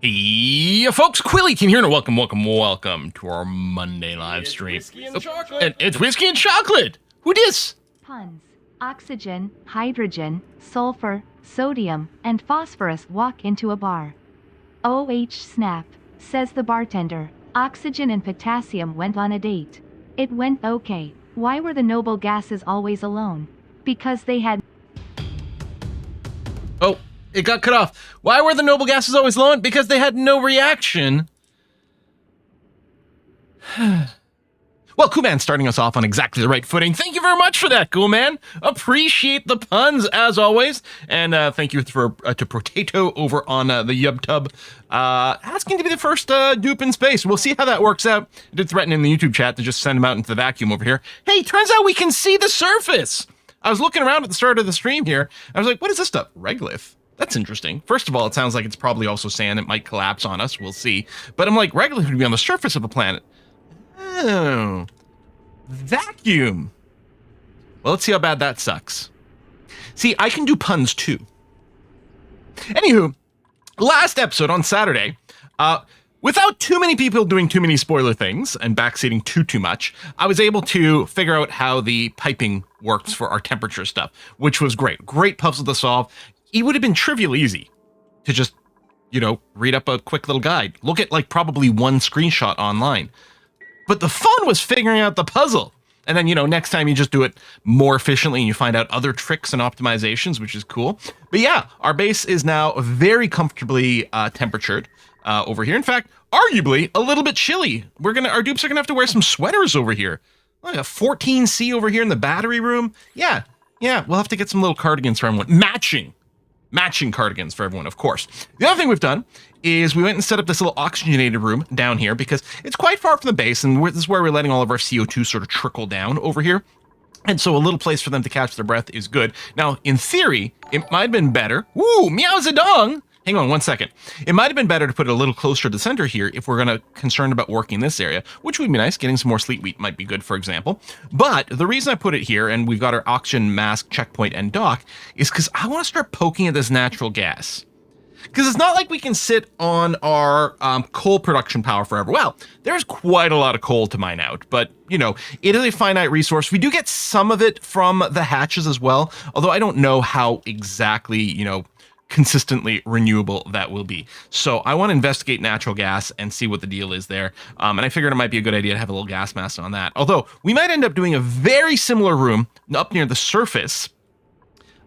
Hey, folks, Quilly Team here, and welcome to our Monday live stream. Whiskey and chocolate. It's whiskey and chocolate. Who dis? Puns. Oxygen, hydrogen, sulfur, sodium, and phosphorus walk into a bar. OH snap, says the bartender. Oxygen and potassium went on a date. It went okay. Why were the noble gases always alone? Because they had... Oh, it got cut off. Why were the noble gases always alone? Because they had no reaction. Well, Coolman starting us off on exactly the right footing. Thank you very much for that, Coolman. Appreciate the puns, as always. And thank you to Potato over on the YubTub. Asking to be the first dupe in space. We'll see how that works out. I did threaten in the YouTube chat to just send him out into the vacuum over here. Hey, turns out we can see the surface. I was looking around at the start of the stream here. I was like, what is this stuff? Regolith. That's interesting. First of all, it sounds like it's probably also sand. It might collapse on us. We'll see. But I'm like, regolith would be on the surface of a planet. Oh. Vacuum. Well, let's see how bad that sucks. See, I can do puns too. Anywho, last episode on Saturday, Without too many people doing too many spoiler things and backseating too much, I was able to figure out how the piping works for our temperature stuff, which was great. Great puzzle to solve. It would have been trivial easy to just, read up a quick little guide. Look at like probably one screenshot online. But the fun was figuring out the puzzle. And then, next time you just do it more efficiently and you find out other tricks and optimizations, which is cool. But yeah, our base is now very comfortably temperatured. Over here. In fact, arguably a little bit chilly. Our dupes are gonna have to wear some sweaters over here. Like a 14C over here in the battery room. Yeah, we'll have to get some little cardigans for everyone. Matching cardigans for everyone, of course. The other thing we've done is we went and set up this little oxygenated room down here because it's quite far from the base, and this is where we're letting all of our CO2 sort of trickle down over here. And so a little place for them to catch their breath is good. Now, in theory, it might have been better. Woo, meow zadong! Hang on 1 second. It might have been better to put it a little closer to the center here if we're concerned about working this area, which would be nice. Getting some more sleet wheat might be good, for example. But the reason I put it here, and we've got our oxygen mask, checkpoint, and dock, is because I want to start poking at this natural gas. Because it's not like we can sit on our coal production power forever. Well, there's quite a lot of coal to mine out, but, it is a finite resource. We do get some of it from the hatches as well, although I don't know how exactly, consistently renewable that will be. So I want to investigate natural gas and see what the deal is there. And I figured it might be a good idea to have a little gas mask on that. Although we might end up doing a very similar room up near the surface.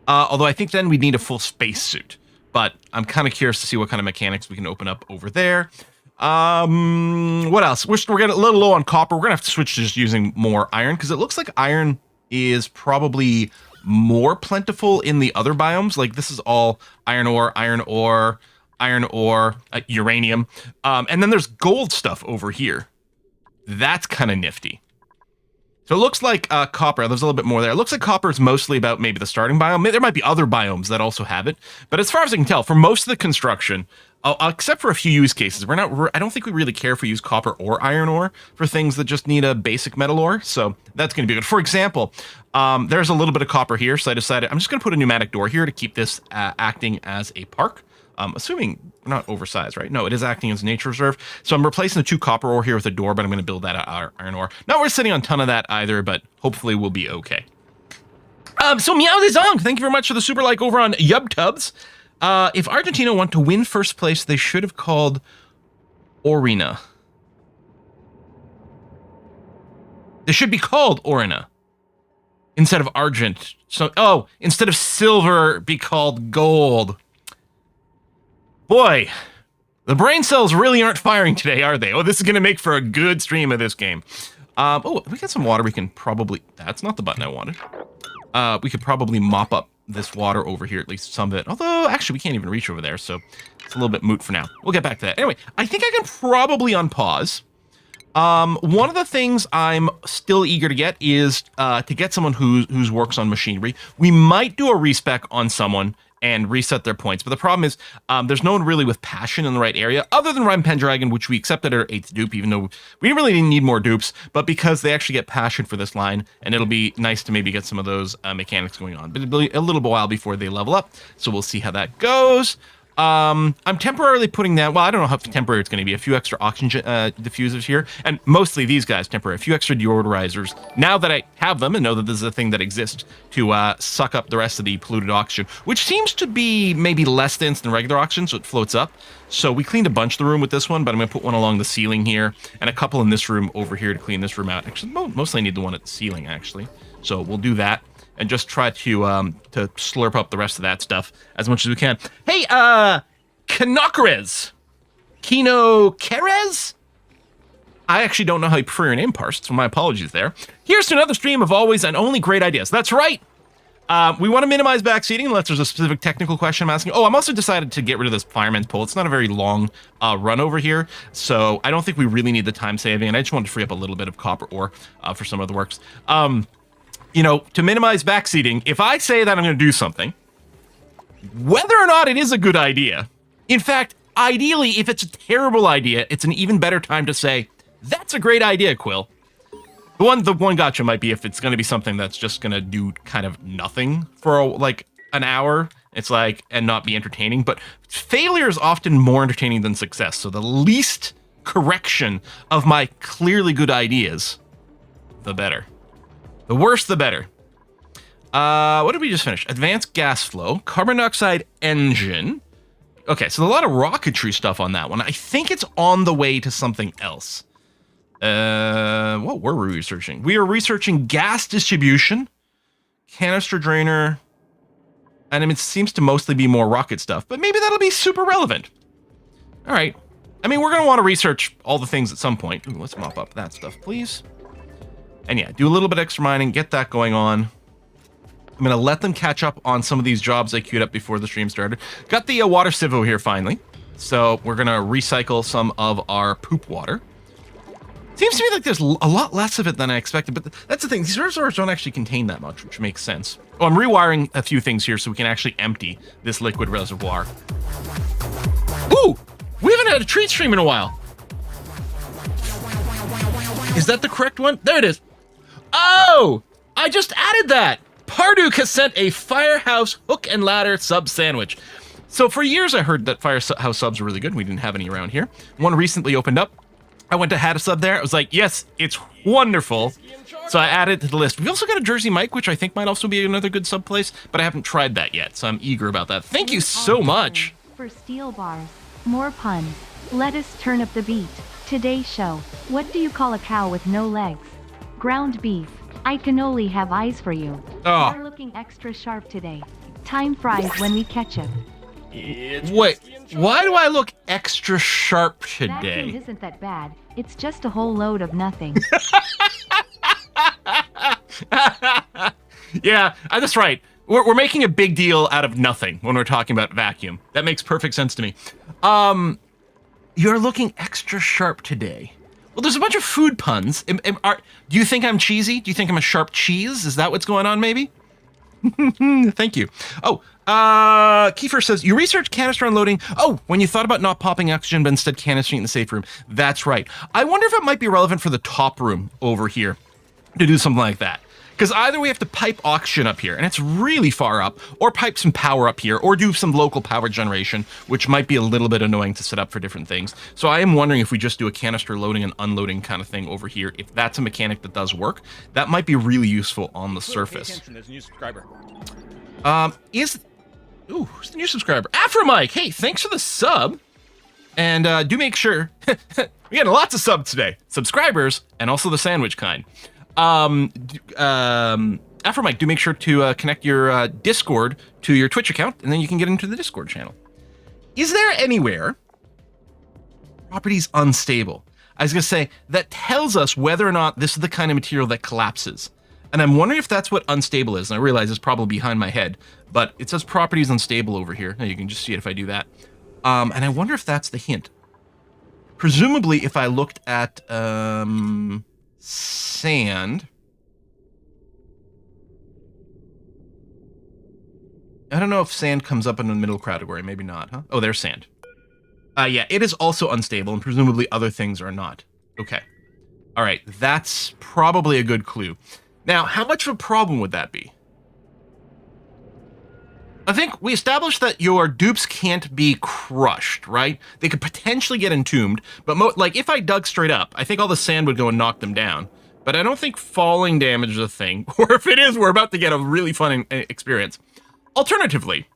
Although I think then we'd need a full spacesuit. But I'm kind of curious to see what kind of mechanics we can open up over there. What else? We're getting a little low on copper. We're going to have to switch to just using more iron because it looks like iron is probably more plentiful in the other biomes. Like this is all iron ore, uranium. And then there's gold stuff over here. That's kind of nifty. So it looks like copper, there's a little bit more there. It looks like copper is mostly about maybe the starting biome. There might be other biomes that also have it. But as far as I can tell, for most of the construction, except for a few use cases, I don't think we really care if we use copper or iron ore for things that just need a basic metal ore. So that's going to be good. For example, there's a little bit of copper here. So I decided I'm just going to put a pneumatic door here to keep this acting as a park. Assuming we're not oversized, right? No, it is acting as a nature reserve. So I'm replacing the 2 copper ore here with a door, but I'm going to build that iron ore. Not we're sitting on a ton of that either, but hopefully we'll be okay. So Meow de Zong, thank you very much for the super like over on YubTubs. If Argentina want to win first place, they should have called Orina. They should be called Orina instead of Argent. So, instead of silver, be called gold. Boy, the brain cells really aren't firing today, are they? Oh, this is going to make for a good stream of this game. We got some water we can probably... That's not the button I wanted. We could probably mop up this water over here, at least some of it. Although, actually, we can't even reach over there, so it's a little bit moot for now. We'll get back to that. Anyway, I think I can probably unpause. One of the things I'm still eager to get is to get someone who's works on machinery. We might do a respec on someone and reset their points. But the problem is there's no one really with passion in the right area, other than Rhyme Pendragon, which we accepted our 8th dupe, even though we really didn't need more dupes, but because they actually get passion for this line, and it'll be nice to maybe get some of those mechanics going on. But it'll be a little while before they level up, so we'll see how that goes. I'm temporarily putting that, well, I don't know how temporary it's going to be, a few extra oxygen diffusers here, and mostly these guys temporary, a few extra deodorizers, now that I have them and know that this is a thing that exists to suck up the rest of the polluted oxygen, which seems to be maybe less dense than regular oxygen, so it floats up. So we cleaned a bunch of the room with this one, but I'm going to put one along the ceiling here, and a couple in this room over here to clean this room out. Actually, mostly I need the one at the ceiling, actually, so we'll do that. And just try to slurp up the rest of that stuff as much as we can. Hey, Kinokerez. Kino Kerez? I actually don't know how you prefer your name parsed, so my apologies there. Here's to another stream of always and only great ideas. That's right. We want to minimize backseating unless there's a specific technical question I'm asking. Oh, I'm also decided to get rid of this fireman's pole. It's not a very long run over here, so I don't think we really need the time saving, and I just wanted to free up a little bit of copper ore for some of the works. To minimize backseating, if I say that I'm going to do something, whether or not it is a good idea, in fact, ideally, if it's a terrible idea, it's an even better time to say, that's a great idea, Quill. The one gotcha might be if it's going to be something that's just going to do kind of nothing for like an hour. It's like, and not be entertaining, but failure is often more entertaining than success. So the least correction of my clearly good ideas, the better. The worse, the better. What did we just finish? Advanced gas flow, carbon dioxide engine. Okay, so a lot of rocketry stuff on that one. I think it's on the way to something else. What were we researching? We are researching gas distribution, canister drainer, and it seems to mostly be more rocket stuff, but maybe that'll be super relevant. All right. I mean, we're going to want to research all the things at some point. Ooh, let's mop up that stuff, please. And yeah, do a little bit extra mining, get that going on. I'm going to let them catch up on some of these jobs I queued up before the stream started. Got the water civo here finally. So we're going to recycle some of our poop water. Seems to me like there's a lot less of it than I expected, but that's the thing. These reservoirs don't actually contain that much, which makes sense. Oh, I'm rewiring a few things here so we can actually empty this liquid reservoir. Ooh, we haven't had a treat stream in a while. Is that the correct one? There it is. Oh, I just added that. Parduk has sent a Firehouse hook and ladder sub sandwich. So for years I heard that Firehouse subs were really good. We didn't have any around here. One recently opened up. I went to had a sub there. I was like, yes, it's wonderful. So I added it to the list. We've also got a Jersey Mike, which I think might also be another good sub place, but I haven't tried that yet, so I'm eager about that. Thank you so much. For steel bars, more puns. Let us turn up the beat. Today's show. What do you call a cow with no legs? Ground beef. I can only have eyes for you. Oh. You're looking extra sharp today. Time fries when we catch up. Wait, why do I look extra sharp today? Vacuum isn't that bad. It's just a whole load of nothing. Yeah, that's right. We're making a big deal out of nothing when we're talking about vacuum. That makes perfect sense to me. You're looking extra sharp today. Well, there's a bunch of food puns. Do you think I'm cheesy? Do you think I'm a sharp cheese? Is that what's going on, maybe? Thank you. Oh, Kiefer says, you researched canister unloading. Oh, when you thought about not popping oxygen, but instead canistering in the safe room. That's right. I wonder if it might be relevant for the top room over here to do something like that. Because either we have to pipe oxygen up here, and it's really far up, or pipe some power up here, or do some local power generation, which might be a little bit annoying to set up for different things. So I am wondering if we just do a canister loading and unloading kind of thing over here. If that's a mechanic that does work, that might be really useful on the surface. There's a new subscriber. Who's the new subscriber? Afromike, hey, thanks for the sub. And do make sure, we're getting lots of subs today. Subscribers, and also the sandwich kind. Afromike, do make sure to connect your Discord to your Twitch account, and then you can get into the Discord channel. Is there anywhere property's unstable? I was going to say, that tells us whether or not this is the kind of material that collapses. And I'm wondering if that's what unstable is. And I realize it's probably behind my head, but it says property's unstable over here. Now you can just see it if I do that. And I wonder if that's the hint. Presumably, if I looked at sand, I don't know if sand comes up in the middle category. Maybe not, huh? Oh, there's sand. Yeah, it is also unstable, and presumably other things are not. Okay. All right, that's probably a good clue. Now, how much of a problem would that be? I think we established that your dupes can't be crushed, right? They could potentially get entombed, but like if I dug straight up, I think all the sand would go and knock them down. But I don't think falling damage is a thing. Or if it is, we're about to get a really fun experience. Alternatively,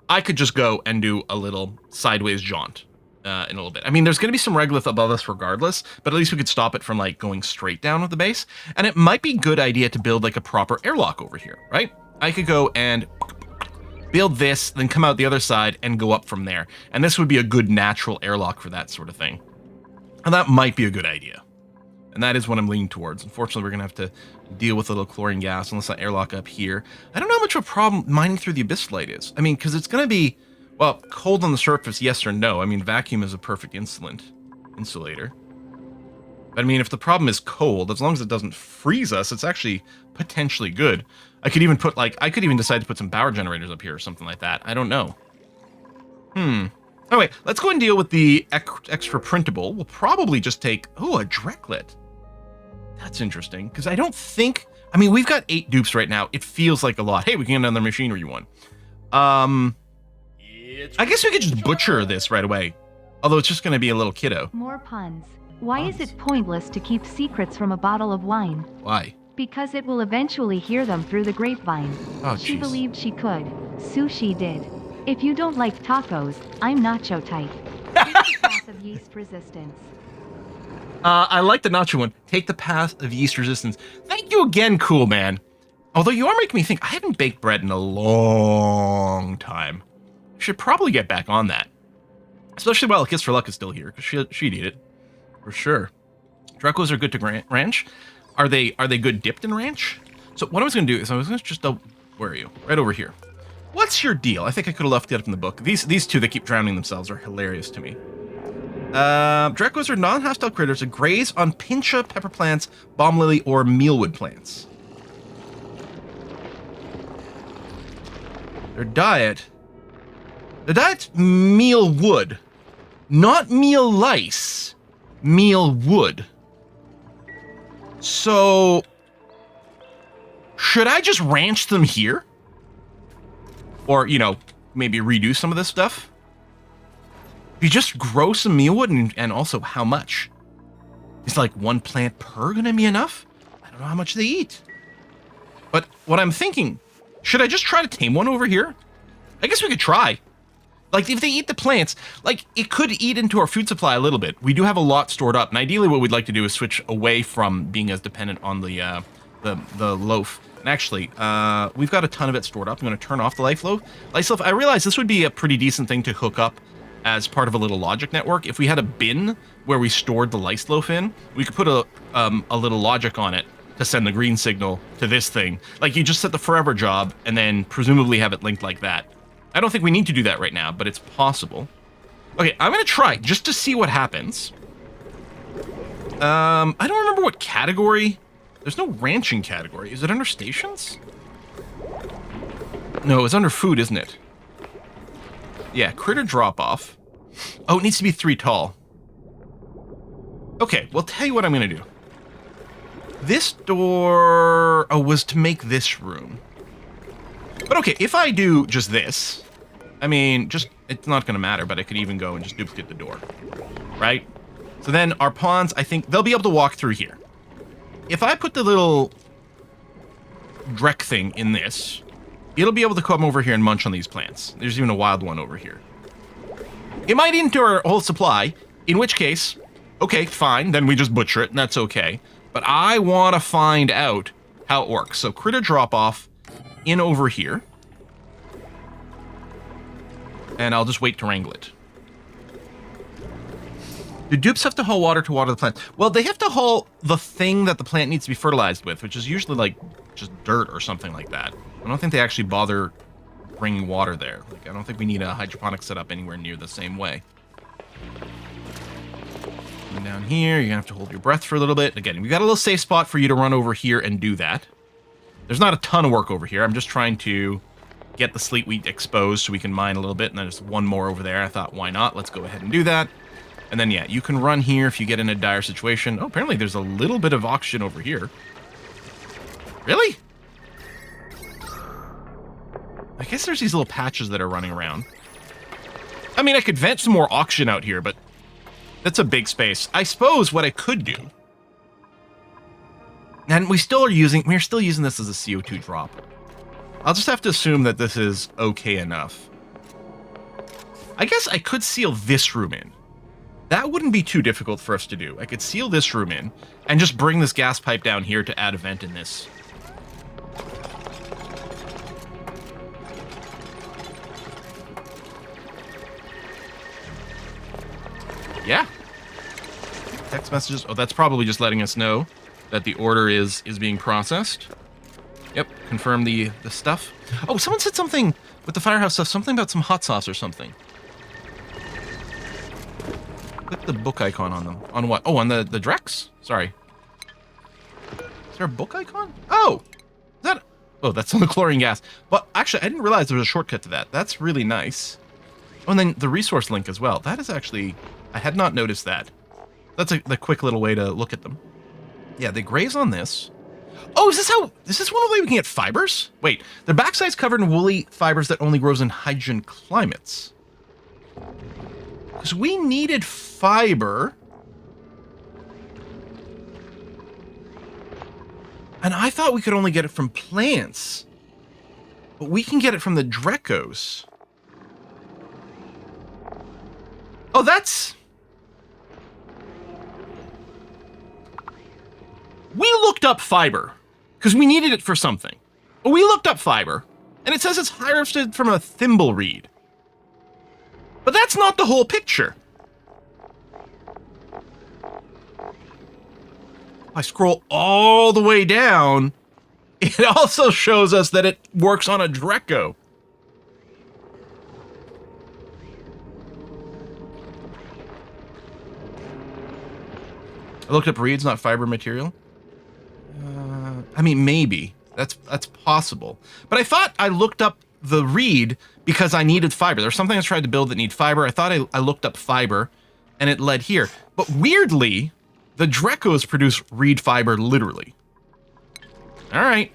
I could just go and do a little sideways jaunt in a little bit. I mean, there's going to be some regolith above us regardless, but at least we could stop it from like going straight down with the base. And it might be a good idea to build like a proper airlock over here, right? I could go and build this, then come out the other side and go up from there. And this would be a good natural airlock for that sort of thing. And that might be a good idea. And that is what I'm leaning towards. Unfortunately, we're going to have to deal with a little chlorine gas unless I airlock up here. I don't know how much of a problem mining through the abyss light is. I mean, because it's going to be, well, cold on the surface, yes or no. I mean, vacuum is a perfect insulator. But I mean, if the problem is cold, as long as it doesn't freeze us, it's actually potentially good. I could even put I could even decide to put some power generators up here or something like that. I don't know. Anyway, let's go and deal with the extra printable. We'll probably just take, a Drecklet. That's interesting, because I don't think, I mean, we've got 8 dupes right now. It feels like a lot. Hey, we can get another machinery one. I guess we could just butcher this right away. Although it's just going to be a little kiddo. More puns. Why is it pointless to keep secrets from a bottle of wine? Why? Because it will eventually hear them through the grapevine. Oh, She jeez. believed she could. Sushi did. If you don't like tacos, I'm nacho type. Take the path of yeast resistance. I like the nacho one. Take the path of yeast resistance. Thank you again, cool man. Although you are making me think, I haven't baked bread in a long time. Should probably get back on that. Especially while Kiss for Luck is still here, because she'd eat it. For sure. Drecos are good to ranch. Are they good dipped in ranch? So what I was going to do is I was going to just... where are you? Right over here. What's your deal? I think I could have left it up in the book. These two that keep drowning themselves are hilarious to me. Drecos are non-hostile critters that graze on pincha, pepper plants, balm lily, or mealwood plants. Their diet... The diet's meal wood. Not meal lice. Meal wood. So... should I just ranch them here? Or, you know, maybe redo some of this stuff? You just grow some mealwood, and also how much? Is like one plant per gonna be enough? I don't know how much they eat. But what I'm thinking, should I just try to tame one over here? I guess we could try. Like, if they eat the plants, like, it could eat into our food supply a little bit. We do have a lot stored up, and ideally what we'd like to do is switch away from being as dependent on the loaf. And actually, we've got a ton of it stored up. I'm going to turn off the lice loaf. I realize this would be a pretty decent thing to hook up as part of a little logic network. If we had a bin where we stored the lice loaf in, we could put a little logic on it to send the green signal to this thing. Like, you just set the forever job and then presumably have it linked like that. I don't think we need to do that right now, but it's possible. Okay, I'm going to try just to see what happens. I don't remember what category. There's no ranching category. Is it under stations? No, it's under food, isn't it? Yeah, critter drop-off. Oh, it needs to be 3 tall. Okay, well, tell you what I'm going to do. This door... oh, was to make this room. But okay, if I do just this, I mean, it's not going to matter, but I could even go and just duplicate the door, right? So then our pawns, I think, they'll be able to walk through here. If I put the little Drek thing in this, it'll be able to come over here and munch on these plants. There's even a wild one over here. It might eat into our whole supply, in which case, okay, fine, then we just butcher it, and that's okay. But I want to find out how it works. So critter drop-off in over here. And I'll just wait to wrangle it. Do dupes have to haul water to water the plant? Well, they have to haul the thing that the plant needs to be fertilized with, which is usually like just dirt or something like that. I don't think they actually bother bringing water there. Like, I don't think we need a hydroponic setup anywhere near the same way. And down here, you're gonna have to hold your breath for a little bit. Again, we got a little safe spot for you to run over here and do that. There's not a ton of work over here. I'm just trying to get the sleet wheat exposed so we can mine a little bit. And then there's one more over there. I thought, why not? Let's go ahead and do that. And then, yeah, you can run here if you get in a dire situation. Oh, apparently there's a little bit of oxygen over here. Really? I guess there's these little patches that are running around. I mean, I could vent some more oxygen out here, but that's a big space. I suppose what I could do... and we're still using this as a CO2 drop. I'll just have to assume that this is okay enough. I guess I could seal this room in. That wouldn't be too difficult for us to do. I could seal this room in and just bring this gas pipe down here to add a vent in this. Yeah. Text messages. Oh, that's probably just letting us know that the order is being processed. Yep, confirm the stuff. Oh, someone said something with the firehouse stuff, something about some hot sauce or something. Click the book icon on them. On what? Oh, on the Drex? Sorry. Is there a book icon? Oh! Is that... oh, that's on the chlorine gas. But actually, I didn't realize there was a shortcut to that. That's really nice. Oh, and then the resource link as well. That is actually... I had not noticed that. That's the quick little way to look at them. Yeah, they graze on this. Oh, is this one way we can get fibers? Wait, their backside's covered in woolly fibers that only grows in hydrogen climates. Because we needed fiber. And I thought we could only get it from plants. But we can get it from the Drecos. Oh, that's... We looked up fiber. Because we needed it for something. But we looked up fiber. And it says it's harvested from a thimble reed. But that's not the whole picture. I scroll all the way down. It also shows us that it works on a Dreco. I looked up reeds, not fiber material. I mean, maybe. That's possible. But I thought I looked up the reed because I needed fiber. There's something I tried to build that need fiber. I thought I looked up fiber, and it led here. But weirdly, the Drecos produce reed fiber literally. All right.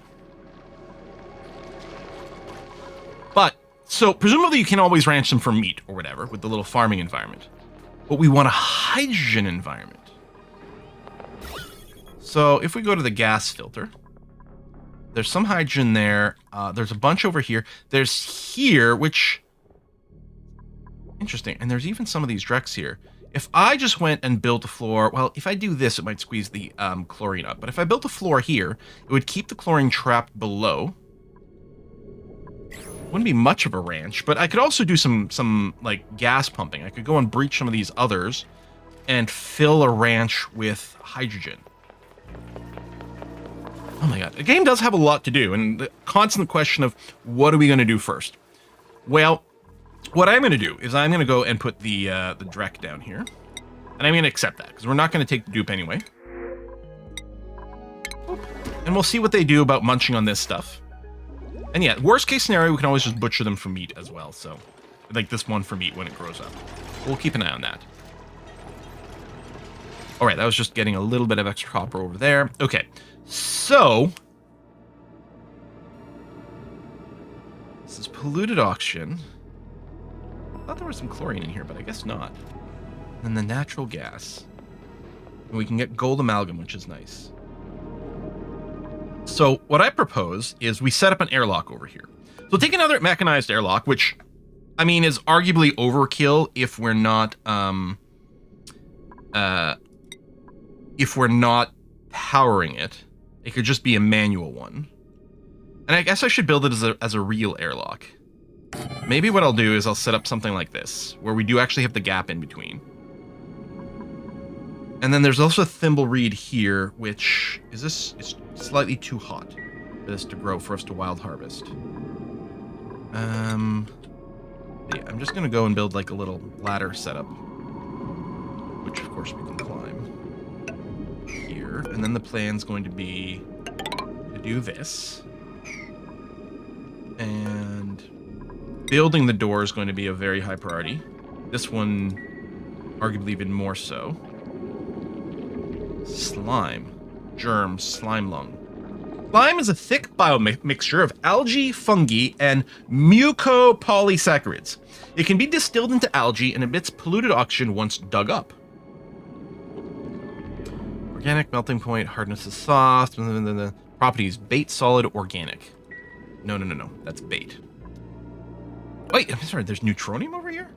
But, so presumably you can always ranch them for meat or whatever with the little farming environment. But we want a hydrogen environment. So if we go to the gas filter, there's some hydrogen there. There's a bunch over here. There's here, which... Interesting. And there's even some of these Drex here. If I just went and built a floor... Well, if I do this, it might squeeze the chlorine up. But if I built a floor here, it would keep the chlorine trapped below. Wouldn't be much of a ranch, but I could also do some like gas pumping. I could go and breach some of these others and fill a ranch with hydrogen. Oh my god, the game does have a lot to do, and the constant question of what are we going to do first? Well, what I'm going to do is I'm going to go and put the Drek down here, and I'm going to accept that because we're not going to take the dupe anyway. And we'll see what they do about munching on this stuff. And yeah, worst case scenario, we can always just butcher them for meat as well. So, like this one for meat when it grows up. We'll keep an eye on that. All right, that was just getting a little bit of extra copper over there. Okay, so this is polluted oxygen. I thought there was some chlorine in here, but I guess not. And then the natural gas. And we can get gold amalgam, which is nice. So what I propose is we set up an airlock over here. So take another mechanized airlock, which, I mean, is arguably overkill if we're not powering it. It could just be a manual one. And I guess I should build it as a real airlock. Maybe what I'll do is I'll set up something like this, where we do actually have the gap in between. And then there's also a thimble reed here, which is slightly too hot for this to grow for us to wild harvest. Yeah, I'm just gonna go and build like a little ladder setup, which of course we can climb here. And then the plan's going to be to do this, and building the door is going to be a very high priority. This one, arguably even more so. Slime. Germ. Slime lung. Slime is a thick biomixture of algae, fungi, and mucopolysaccharides. It can be distilled into algae and emits polluted oxygen once dug up. Organic, melting point, hardness is soft, properties, bait, solid, organic. No. That's bait. Wait, I'm sorry, there's neutronium over here?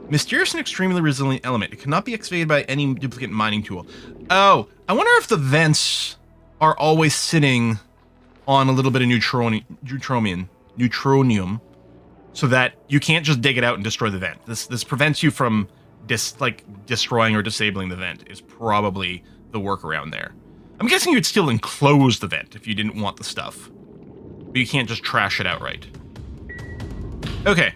Mysterious and extremely resilient element. It cannot be excavated by any duplicate mining tool. Oh, I wonder if the vents are always sitting on a little bit of neutronium, so that you can't just dig it out and destroy the vent. This prevents you from destroying or disabling the vent. Is probably the workaround there. I'm guessing you'd still enclose the vent if you didn't want the stuff, but you can't just trash it outright. Okay.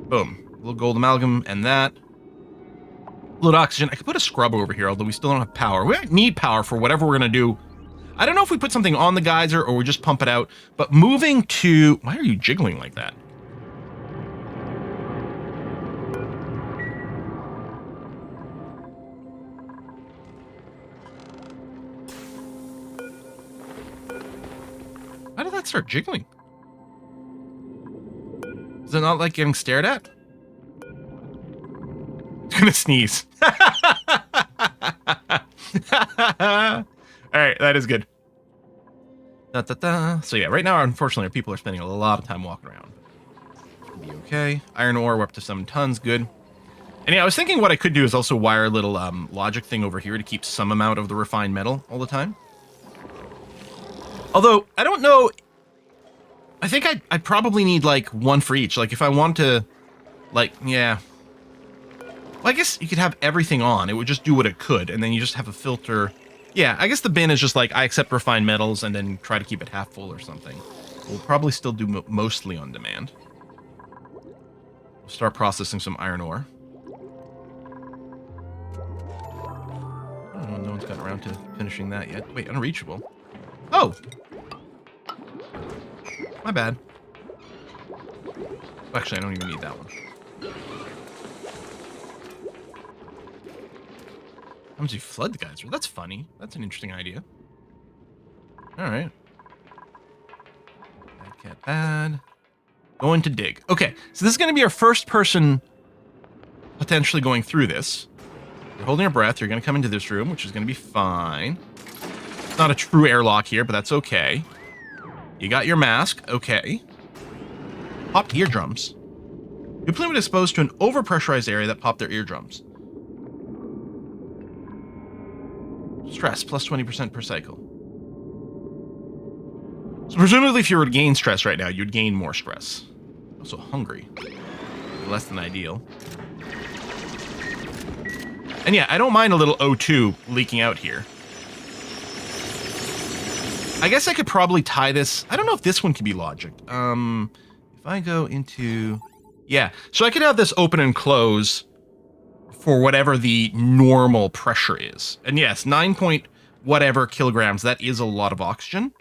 Boom. A little gold amalgam and that. A little oxygen. I could put a scrub over here, although we still don't have power. We don't need power for whatever we're going to do. I don't know if we put something on the geyser or we just pump it out, but moving to... Why are you jiggling like that? Why did that start jiggling? Is it not like getting stared at? gonna sneeze. All right, that is good. So yeah, right now, unfortunately, our people are spending a lot of time walking around. Be okay. Iron ore, we're up to 7 tons. Good. And yeah, I was thinking what I could do is also wire a little logic thing over here to keep some amount of the refined metal all the time. Although, I don't know. I think I'd probably need like 1 for each. Like if I want to, like, yeah. Well, I guess you could have everything on. It would just do what it could. And then you just have a filter. Yeah, I guess the bin is just like, I accept refined metals and then try to keep it half full or something. We'll probably still do mostly on demand. We'll start processing some iron ore. Oh, no one's gotten around to finishing that yet. Wait, unreachable. Oh! My bad. Actually, I don't even need that one. How much you flood the geyser? That's funny. That's an interesting idea. Alright. Bad cat bad. Going to dig. Okay, so this is going to be our first person potentially going through this. You're holding your breath. You're going to come into this room, which is going to be fine. It's not a true airlock here, but that's okay. You got your mask. Okay. Popped eardrums. Your plane was exposed to an overpressurized area that popped their eardrums. Stress, plus 20% per cycle. So presumably if you were to gain stress right now, you'd gain more stress. Also hungry. Less than ideal. And yeah, I don't mind a little O2 leaking out here. I guess I could probably tie this. I don't know if this one can be logicked. If I go into... Yeah, so I could have this open and close for whatever the normal pressure is. And yes, 9 point whatever kilograms, that is a lot of oxygen.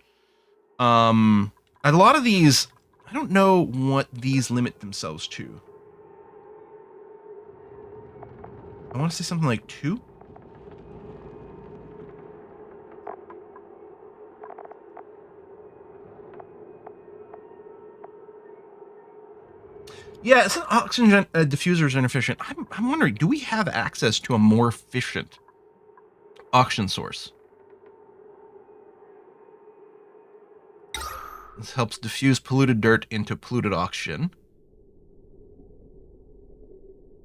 A lot of these, I don't know what these limit themselves to. I want to say something like 2. Yeah, it's an oxygen diffusers are inefficient. I'm wondering, do we have access to a more efficient oxygen source? This helps diffuse polluted dirt into polluted oxygen.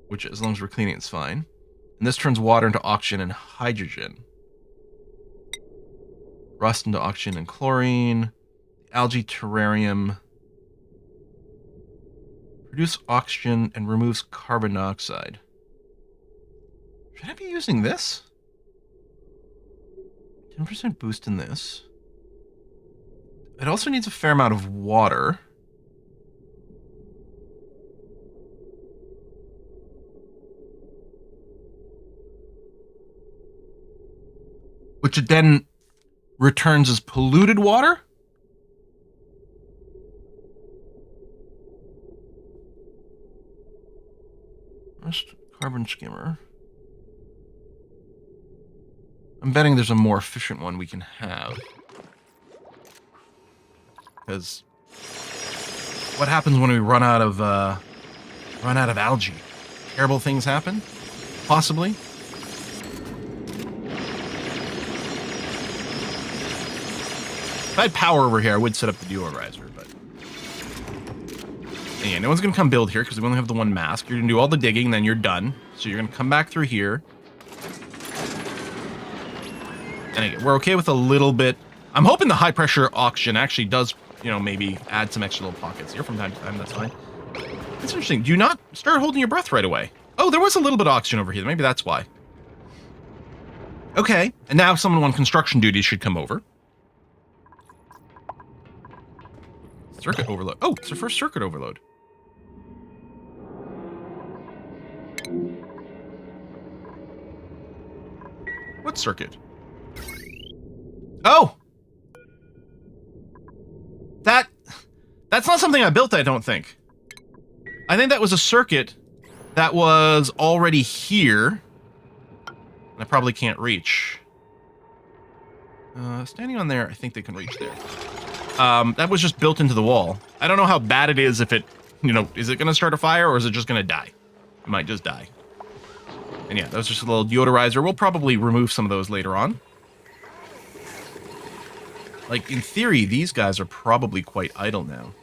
Which, as long as we're cleaning, it's fine. And this turns water into oxygen and hydrogen. Rust into oxygen and chlorine. Algae terrarium. Produce oxygen and removes carbon dioxide. Should I be using this? 10% boost in this. It also needs a fair amount of water. Which it then returns as polluted water? First, carbon skimmer. I'm betting there's a more efficient one we can have. Because what happens when we run out of algae? Terrible things happen? Possibly. If I had power over here, I would set up the deodorizer, but... And yeah, no one's going to come build here because we only have the one mask. You're going to do all the digging, then you're done. So you're going to come back through here. And again, we're okay with a little bit... I'm hoping the high-pressure oxygen actually does, you know, maybe add some extra little pockets here from time to time. That's fine. That's interesting. Do you not start holding your breath right away? Oh, there was a little bit of oxygen over here. Maybe that's why. Okay. And now someone on construction duty should come over. Circuit overload. Oh, it's our first circuit overload. What circuit? Oh! That's not something I built, I don't think. I think that was a circuit that was already here. And I probably can't reach. Standing on there, I think they can reach there. That was just built into the wall. I don't know how bad it is if it, you know, is it going to start a fire or is it just going to die? It might just die. And yeah, that was just a little deodorizer. We'll probably remove some of those later on. Like, in theory, these guys are probably quite idle now.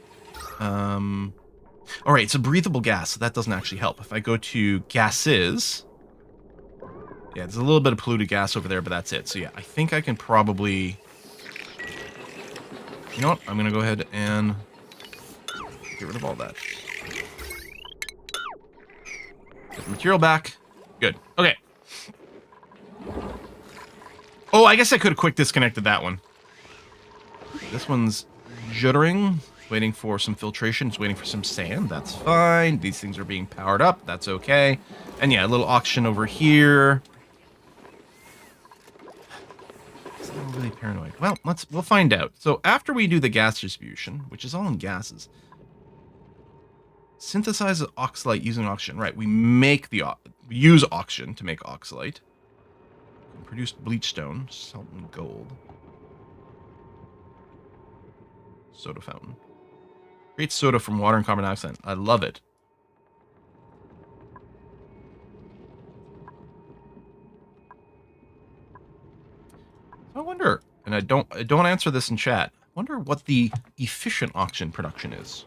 All right, it's a breathable gas, so that doesn't actually help. If I go to gases... Yeah, there's a little bit of polluted gas over there, but that's it. So yeah, I think I can probably... You know what? I'm going to go ahead and get rid of all that. Get the material back. Good. Okay. Oh, I guess I could have quick disconnected that one. This one's juddering. Waiting for some filtration. It's waiting for some sand. That's fine. These things are being powered up. That's okay. And yeah, a little oxygen over here. I'm really paranoid. Well, we'll find out. So after we do the gas distribution, which is all in gases, synthesize oxalate using oxygen. Right, we make we use oxygen to make oxalate. Produce bleach stone, salt and gold. Soda fountain. Create soda from water and carbon dioxide. I love it. I wonder, and I don't answer this in chat. I wonder what the efficient oxygen production is,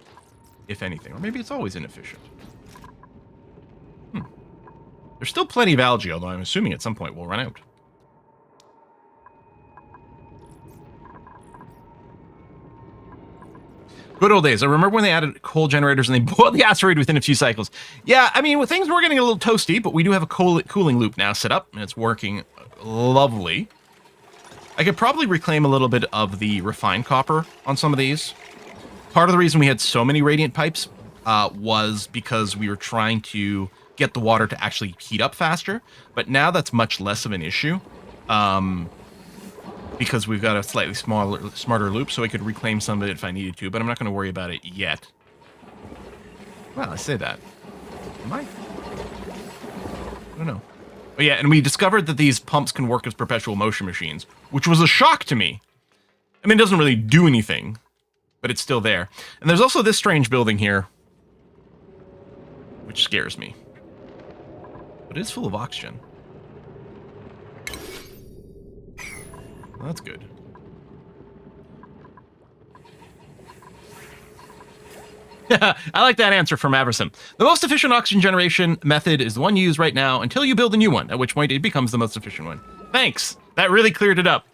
if anything, or maybe it's always inefficient. There's still plenty of algae, although I'm assuming at some point we'll run out. Good old days. I remember when they added coal generators and they boiled the asteroid within a few cycles. Yeah, I mean, things were getting a little toasty, but we do have a cooling loop now set up, and it's working lovely. I could probably reclaim a little bit of the refined copper on some of these. Part of the reason we had so many radiant pipes was because we were trying to get the water to actually heat up faster, but now that's much less of an issue. Because we've got a slightly smarter loop, so I could reclaim some of it if I needed to, but I'm not going to worry about it yet. Well, I say that. Am I? I don't know. Oh yeah, and we discovered that these pumps can work as perpetual motion machines, which was a shock to me. I mean, it doesn't really do anything, but it's still there. And there's also this strange building here, which scares me. But it's full of oxygen. Well, that's good. I like that answer from Averson. The most efficient oxygen generation method is the one used right now until you build a new one, at which point it becomes the most efficient one. Thanks. That really cleared it up.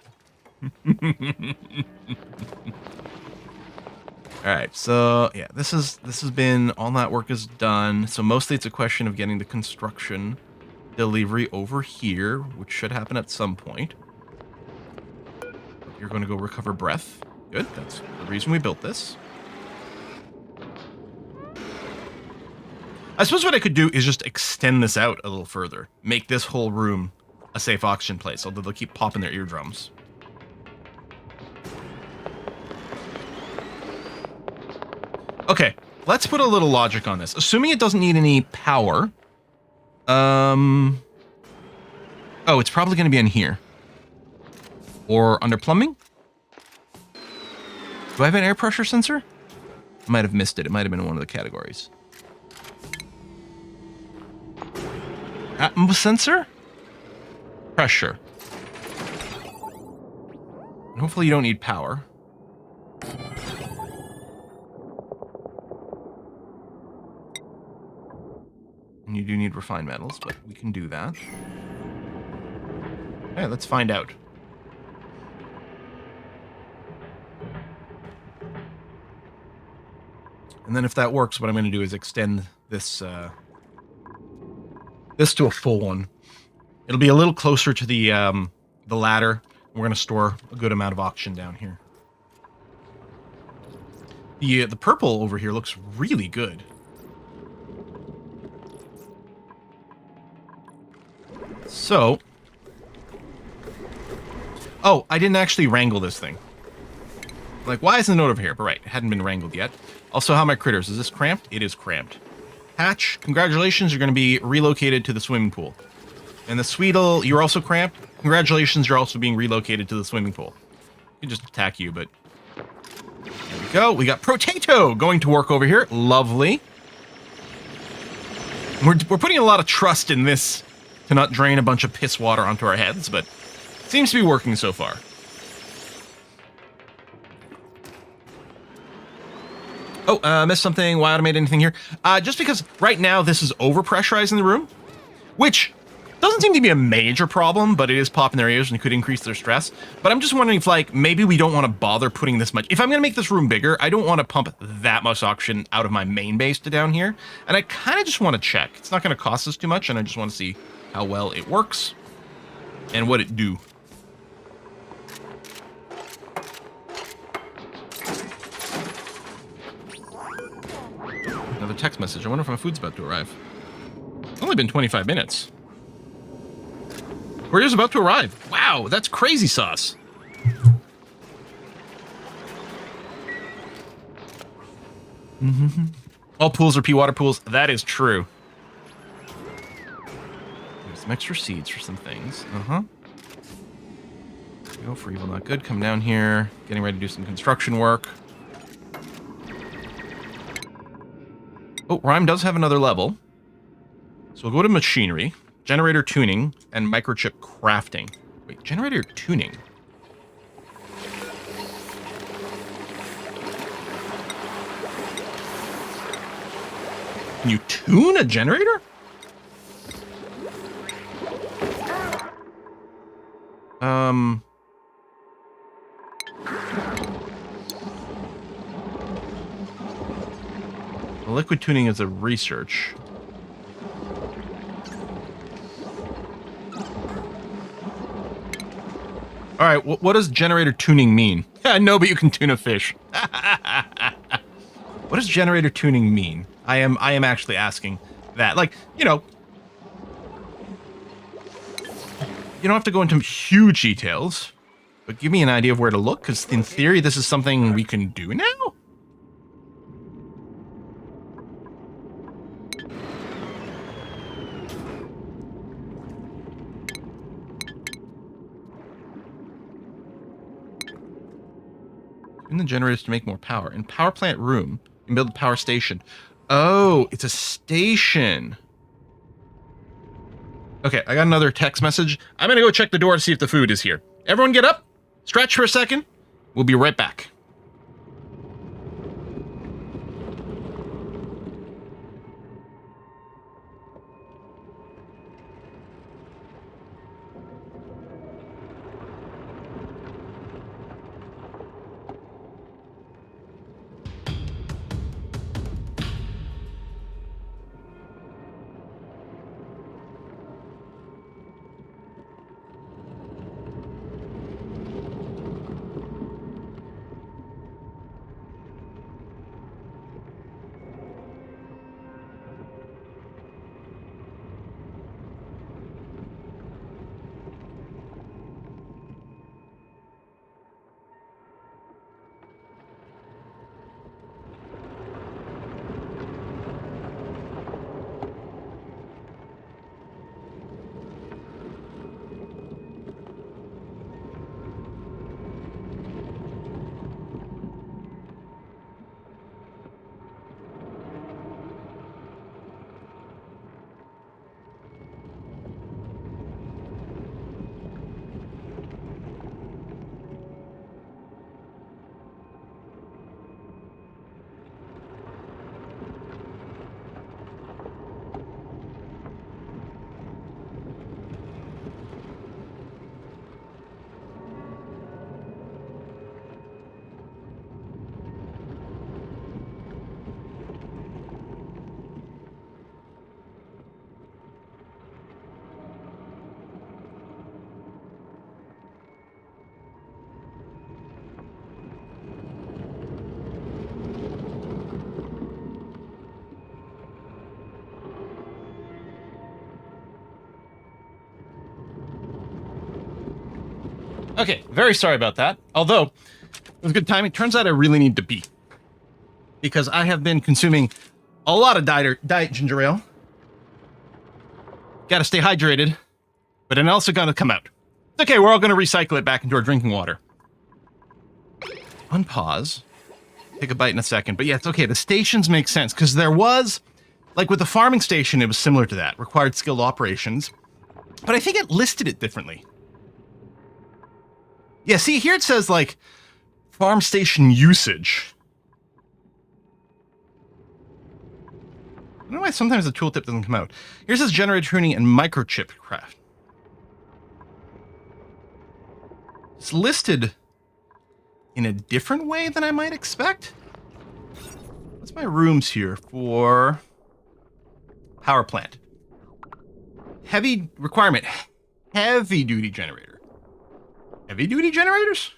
All right, so yeah, this has been, all that work is done. So mostly it's a question of getting the construction delivery over here, which should happen at some point. You're going to go recover breath. Good, that's the reason we built this. I suppose what I could do is just extend this out a little further. Make this whole room a safe oxygen place, although they'll keep popping their eardrums. Okay, let's put a little logic on this. Assuming it doesn't need any power. Oh, it's probably going to be in here. Or under plumbing? Do I have an air pressure sensor? I might have missed it. It might have been in one of the categories. Atmos sensor? Pressure. And hopefully you don't need power. And you do need refined metals, but we can do that. Okay, let's find out. And then if that works, what I'm going to do is extend this this to a full one. It'll be a little closer to the ladder. We're going to store a good amount of oxygen down here. The purple over here looks really good. So, oh, I didn't actually wrangle this thing. Like, why isn't the note over here? But right, it hadn't been wrangled yet. Also, how are my critters? Is this cramped? It is cramped. Hatch, congratulations, you're going to be relocated to the swimming pool. And the Sweetle, you're also cramped. Congratulations, you're also being relocated to the swimming pool. I can just attack you, but... There we go. We got Potato going to work over here. Lovely. We're putting a lot of trust in this to not drain a bunch of piss water onto our heads, but seems to be working so far. Oh, missed something. Why automate anything here? Just because right now this is overpressurizing the room, which doesn't seem to be a major problem, but it is popping their ears and could increase their stress. But I'm just wondering if, like, maybe we don't want to bother putting this much. If I'm going to make this room bigger, I don't want to pump that much oxygen out of my main base to down here. And I kind of just want to check. It's not going to cost us too much, and I just want to see how well it works and what it do. Another text message. I wonder if my food's about to arrive. It's only been 25 minutes. Courier's about to arrive. Wow, that's crazy sauce. Mm-hmm. All pools are pea water pools. That is true. There's some extra seeds for some things. Uh-huh. Go for evil, not good. Come down here. Getting ready to do some construction work. Oh, Rhyme does have another level. So we'll go to machinery, generator tuning, and microchip crafting. Wait, generator tuning? Can you tune a generator? Liquid tuning is a research. All right, what does generator tuning mean? No, but you can tune a fish. What does generator tuning mean? I am actually asking that. Like, you know, you don't have to go into huge details, but give me an idea of where to look, because in theory, this is something we can do now. In the generators to make more power. In power plant room, you can build a power station. Oh, it's a station. Okay, I got another text message. I'm gonna go check the door to see if the food is here. Everyone get up, stretch for a second. We'll be right back. Okay, very sorry about that. Although, it was good timing. Turns out I really need to pee. Because I have been consuming a lot of diet ginger ale. Gotta stay hydrated. But it also gonna come out. It's okay, we're all gonna recycle it back into our drinking water. Unpause. Take a bite in a second. But yeah, it's okay. The stations make sense. Because there was, like with the farming station, it was similar to that. Required skilled operations. But I think it listed it differently. Yeah, see, here it says, like, farm station usage. I don't know why sometimes the tooltip doesn't come out. Here it says generator tuning and microchip craft. It's listed in a different way than I might expect. What's my rooms here for power plant? Heavy requirement. Heavy duty generator. Heavy duty generators?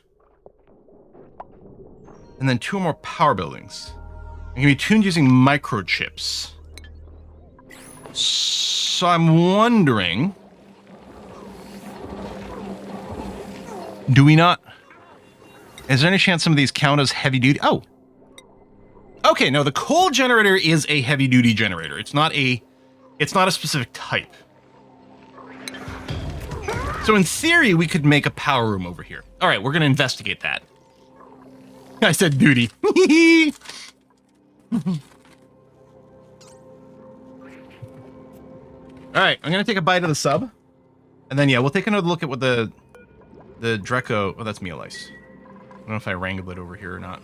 And then 2 more power buildings. They can be tuned using microchips. So I'm wondering, do we not? Is there any chance some of these count as heavy duty? Oh. Okay, no, the coal generator is a heavy duty generator. It's not a specific type. So in theory, we could make a power room over here. All right, we're going to investigate that. I said duty. All right, I'm going to take a bite of the sub. And then, yeah, we'll take another look at what the Dreco... Oh, that's meal ice. I don't know if I wrangled it over here or not.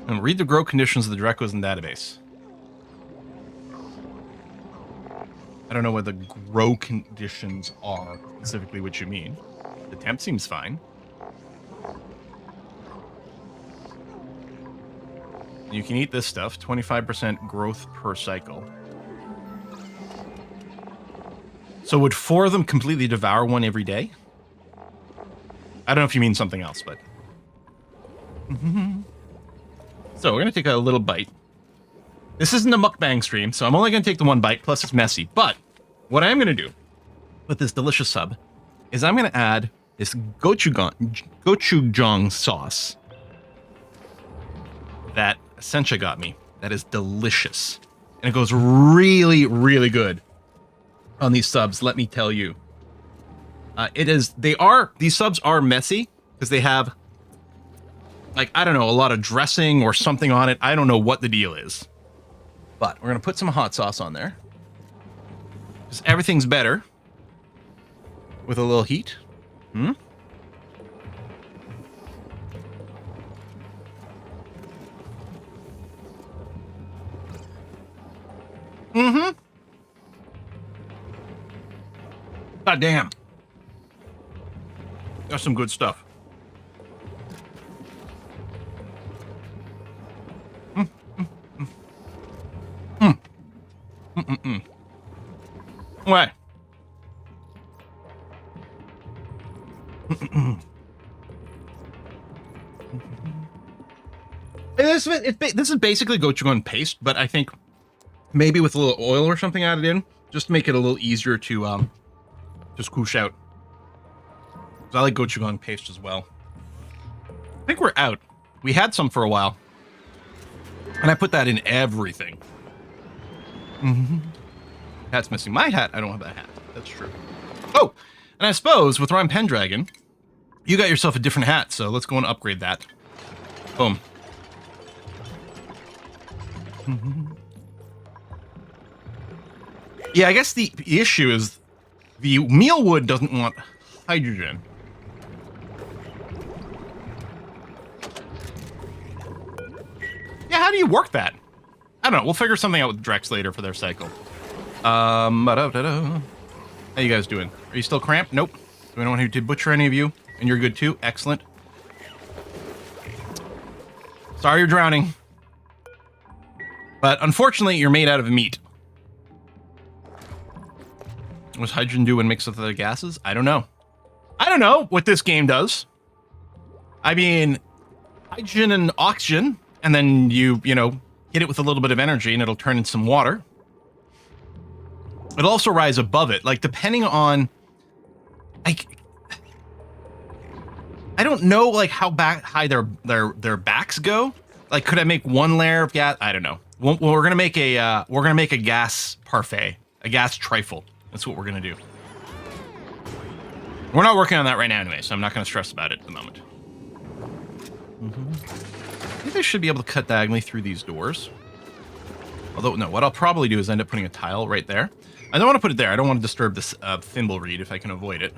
And read the grow conditions of the Drecos in the database. I don't know what the grow conditions are, specifically what you mean. The temp seems fine. You can eat this stuff, 25% growth per cycle. So would 4 of them completely devour one every day? I don't know if you mean something else, but... So we're going to take a little bite. This isn't a mukbang stream, so I'm only going to take the 1 bite, plus it's messy. But what I am going to do with this delicious sub is I'm going to add this gochujang sauce that Sencha got me. That is delicious. And it goes really, really good on these subs, let me tell you. These subs are messy because they have, like, I don't know, a lot of dressing or something on it. I don't know what the deal is. But we're going to put some hot sauce on there. Because everything's better with a little heat. Hmm? Mm-hmm. God damn. That's some good stuff. What? This is basically gochujang paste, but I think maybe with a little oil or something added in, just to make it a little easier to just squish out. 'Cause I like gochujang paste as well. I think we're out. We had some for a while, and I put that in everything. Hat's missing. My hat, I don't have that hat. That's true. Oh, and I suppose with Rhyme Pendragon, you got yourself a different hat, so let's go and upgrade that. Boom. Yeah, I guess the issue is the mealwood doesn't want hydrogen. Yeah, how do you work that? I don't know. We'll figure something out with Drex later for their cycle. How you guys doing? Are you still cramped? Nope. Do I don't want to butcher any of you? And you're good too? Excellent. Sorry you're drowning. But unfortunately, you're made out of meat. What does hydrogen do when mixed with other gases? I don't know. I don't know what this game does. I mean, hydrogen and oxygen, and then you know, hit it with a little bit of energy and it'll turn into some water. It'll also rise above it, like depending on, like, I don't know, like how high their backs go. Like, could I make one layer of gas? I don't know. Well, we're gonna make a gas parfait, a gas trifle. That's what we're gonna do. We're not working on that right now anyway, so I'm not going to stress about it at the moment. I think I should be able to cut diagonally through these doors. Although, no, what I'll probably do is end up putting a tile right there. I don't want to put it there. I don't want to disturb this thimble reed if I can avoid it.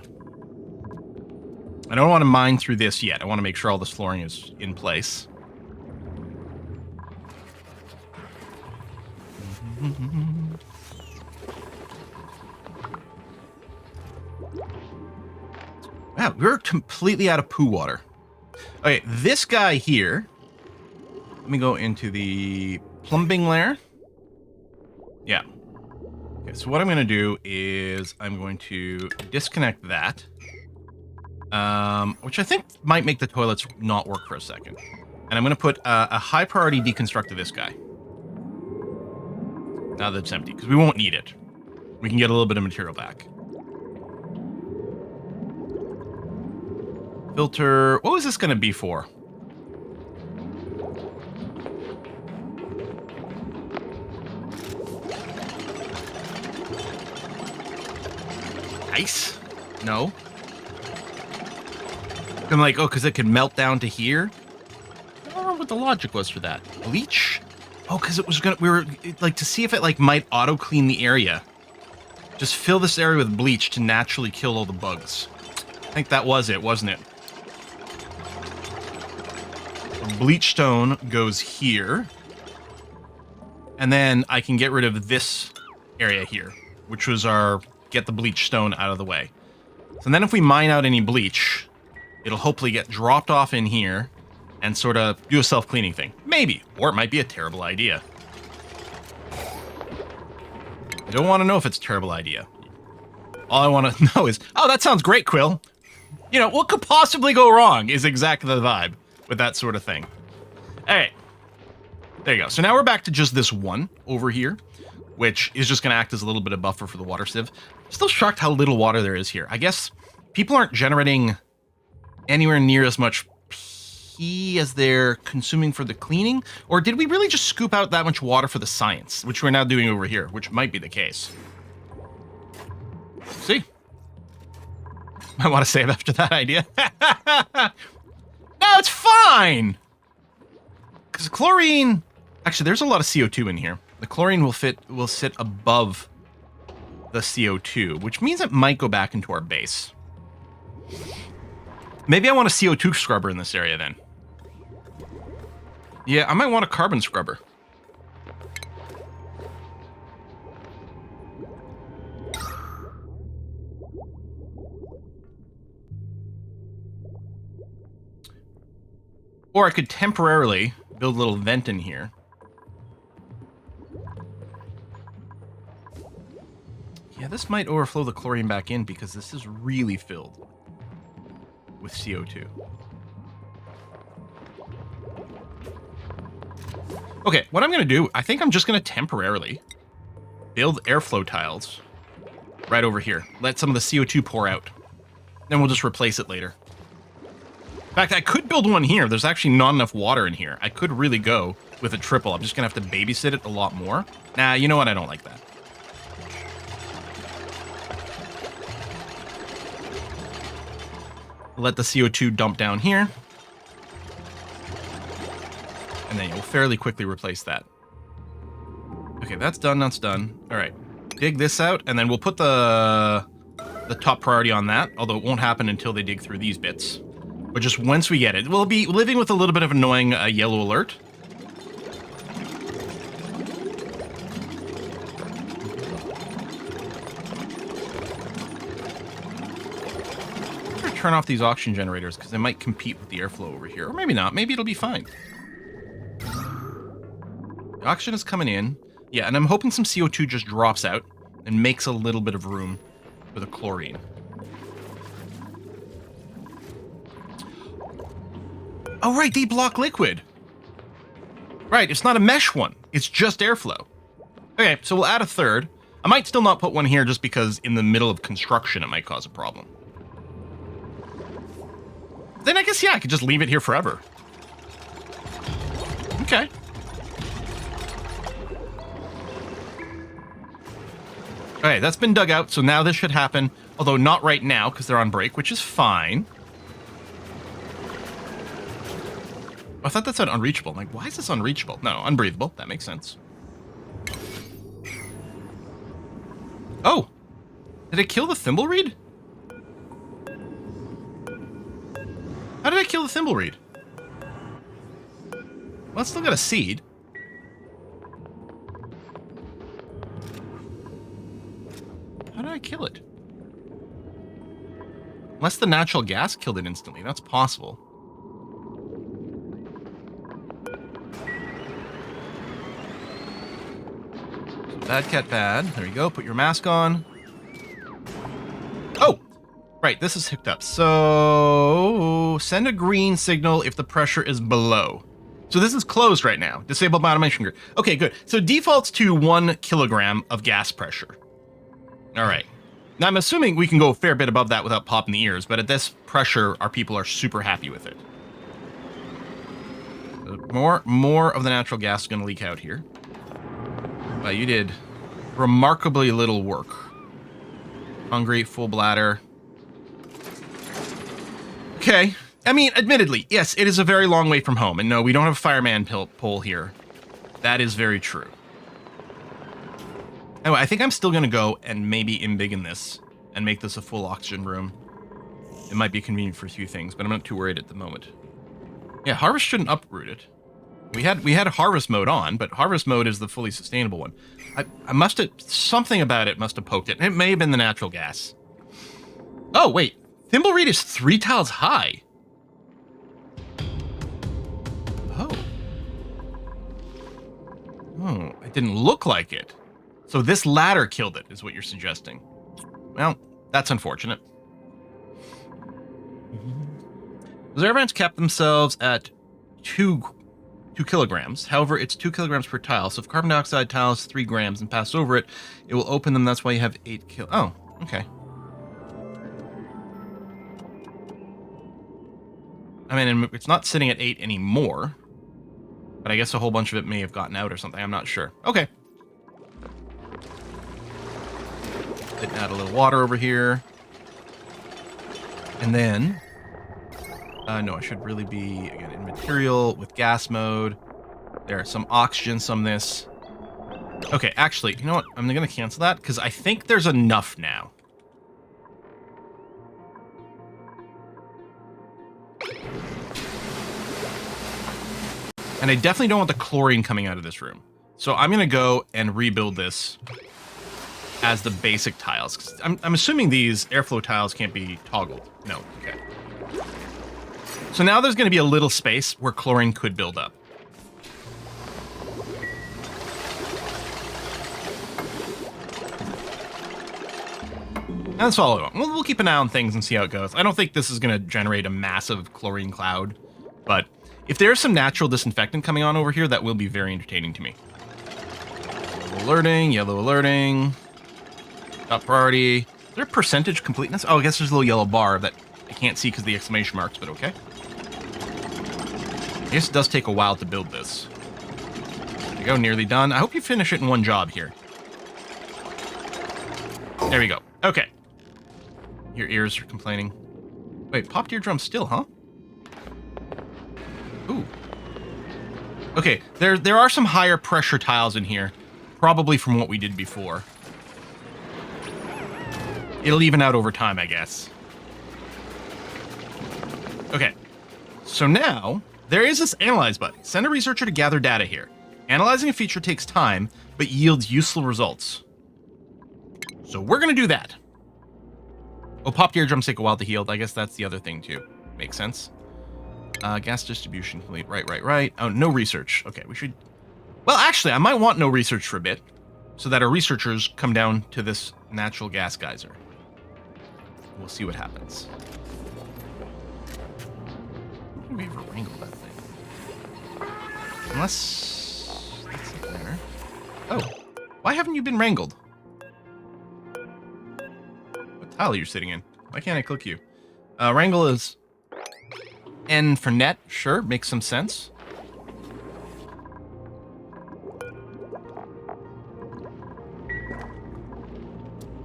I don't want to mine through this yet. I want to make sure all this flooring is in place. Wow, we're completely out of poo water. Okay, this guy here. Let me go into the plumbing layer. Yeah. Okay, so what I'm going to do is I'm going to disconnect that. Which I think might make the toilets not work for a second. And I'm going to put a high priority deconstruct of this guy. Now that it's empty, because we won't need it. We can get a little bit of material back. Filter. What was this going to be for? Ice? No. I'm like, oh, because it can melt down to here? I don't know what the logic was for that. Bleach? Oh, because it was we were, like, to see if it, like, might auto-clean the area. Just fill this area with bleach to naturally kill all the bugs. I think that was it, wasn't it? Bleach stone goes here. And then I can get rid of this area here, which was our get the bleach stone out of the way. So then if we mine out any bleach, it'll hopefully get dropped off in here and sort of do a self-cleaning thing. Maybe. Or it might be a terrible idea. I don't want to know if it's a terrible idea. All I want to know is, oh, that sounds great, Quill. You know, what could possibly go wrong is exactly the vibe with that sort of thing. All right. There you go. So now we're back to just this one over here, which is just going to act as a little bit of buffer for the water sieve. Still shocked how little water there is here. I guess people aren't generating anywhere near as much pee as they're consuming for the cleaning. Or did we really just scoop out that much water for the science, which we're now doing over here, which might be the case. See? I want to save after that idea. No, it's fine! Because chlorine... Actually, there's a lot of CO2 in here. The chlorine will sit above the CO2, which means it might go back into our base. Maybe I want a CO2 scrubber in this area then. Yeah, I might want a carbon scrubber. Or I could temporarily build a little vent in here. Yeah, this might overflow the chlorine back in because this is really filled with CO2. Okay, what I'm going to do, I think I'm just going to temporarily build airflow tiles right over here. Let some of the CO2 pour out. Then we'll just replace it later. In fact, I could build one here. There's actually not enough water in here. I could really go with a triple. I'm just going to have to babysit it a lot more. Nah, you know what? I don't like that. Let the CO2 dump down here. And then you'll fairly quickly replace that. Okay, that's done, that's done. All right, dig this out, and then we'll put the top priority on that, although it won't happen until they dig through these bits. But just once we get it, we'll be living with a little bit of annoying yellow alert. Turn off these oxygen generators because they might compete with the airflow over here. Or maybe not. Maybe it'll be fine. The oxygen is coming in. Yeah, and I'm hoping some CO2 just drops out and makes a little bit of room for the chlorine. Oh, right, they block liquid. Right, it's not a mesh one. It's just airflow. Okay, so we'll add a third. I might still not put one here just because in the middle of construction it might cause a problem. Then I guess, yeah, I could just leave it here forever. Okay. Okay, that's been dug out, so now this should happen Although not right now, because they're on break, which is fine. I thought that said unreachable. I'm like, why is this unreachable? No, unbreathable. That makes sense. Oh! Did it kill the thimbleweed? How did I kill the thimbleweed? Well, it's still got a seed. How did I kill it? Unless the natural gas killed it instantly. That's possible. Bad cat bad. There you go. Put your mask on. Oh! Right, this is hooked up. So, send a green signal if the pressure is below. So this is closed right now. Disabled by automation grid. Okay, good. So defaults to 1 kilogram of gas pressure. All right. Now I'm assuming we can go a fair bit above that without popping the ears, but at this pressure, our people are super happy with it. More of the natural gas is going to leak out here. Well, you did remarkably little work. Hungry, full bladder. Okay. I mean, admittedly, yes, it is a very long way from home. And no, we don't have a fireman pole here. That is very true. Anyway, I think I'm still going to go and maybe embiggen this and make this a full oxygen room. It might be convenient for a few things, but I'm not too worried at the moment. Yeah, harvest shouldn't uproot it. We had harvest mode on, but harvest mode is the fully sustainable one. I must have... Something about it must have poked it. It may have been the natural gas. Oh, wait. Thimbleweed is 3 tiles high. Oh. Oh, it didn't look like it. So this ladder killed it, is what you're suggesting. Well, that's unfortunate. The Zervants kept themselves at 2 kilograms. However, it's 2 kilograms per tile. So if carbon dioxide tile is 3 grams and pass over it, it will open them. That's why you have 8 kil. Oh, okay. I mean, it's not sitting at 8 anymore. But I guess a whole bunch of it may have gotten out or something. I'm not sure. Okay. Didn't add a little water over here. And then... no, I should really be, again, in material with gas mode. There's some oxygen, some this. Okay, actually, you know what? I'm going to cancel that because I think there's enough now. And I definitely don't want the chlorine coming out of this room. So I'm going to go and rebuild this as the basic tiles. 'Cause I'm assuming these airflow tiles can't be toggled. No, okay. So now there's going to be a little space where chlorine could build up. And that's all I want. We'll keep an eye on things and see how it goes. I don't think this is going to generate a massive chlorine cloud, but if there's some natural disinfectant coming on over here, that will be very entertaining to me. Alerting, yellow alerting. Top priority. Is there a percentage completeness? Oh, I guess there's a little yellow bar that I can't see because of the exclamation marks, but okay. I guess it does take a while to build this. There you go, nearly done. I hope you finish it in one job here. There we go. Okay. Your ears are complaining. Wait, popped eardrum still, huh? Ooh. Okay, there are some higher pressure tiles in here. Probably from what we did before. It'll even out over time, I guess. Okay. So now, there is this analyze button. Send a researcher to gather data here. Analyzing a feature takes time, but yields useful results. So we're going to do that. Oh, popped eardrums take a while to heal. I guess that's the other thing, too. Makes sense. Gas distribution complete. Right. Oh, no research. Okay, we should... Well, actually, I might want no research for a bit, so that our researchers come down to this natural gas geyser. We'll see what happens. How can we ever wrangle that thing? Unless... That's it there. Oh. Why haven't you been wrangled? What tile are you sitting in? Why can't I click you? Wrangle is... N for net. Sure, makes some sense.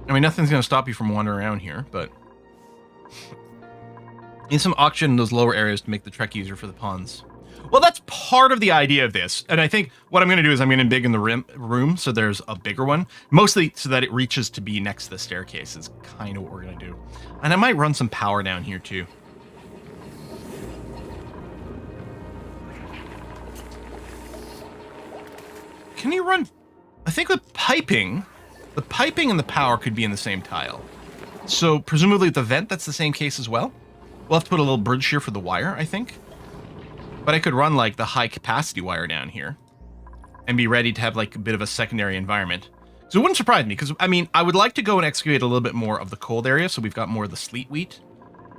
I mean, nothing's going to stop you from wandering around here, but... Need some oxygen in those lower areas to make the trek easier for the ponds. Well, that's part of the idea of this. And I think what I'm going to do is I'm going to embiggen the room so there's a bigger one. Mostly so that it reaches to be next to the staircase is kind of what we're going to do. And I might run some power down here too. Can you run... I think with piping, the piping and the power could be in the same tile. So presumably with the vent, that's the same case as well. We'll have to put a little bridge here for the wire, I think. But I could run like the high capacity wire down here and be ready to have like a bit of a secondary environment. So it wouldn't surprise me because, I mean, I would like to go and excavate a little bit more of the cold area. So we've got more of the sleet wheat,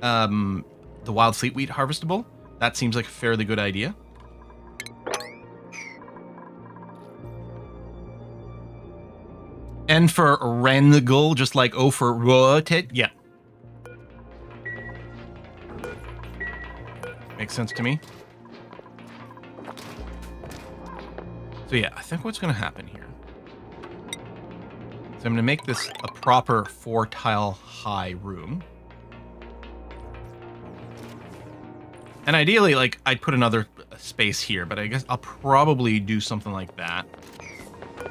the wild sleet wheat harvestable. That seems like a fairly good idea. N for Rengal, just like O for rotate. Yeah. Makes sense to me. So yeah, I think what's going to happen here. So I'm going to make this a proper 4-tile high room. And ideally, like, I'd put another space here, but I guess I'll probably do something like that.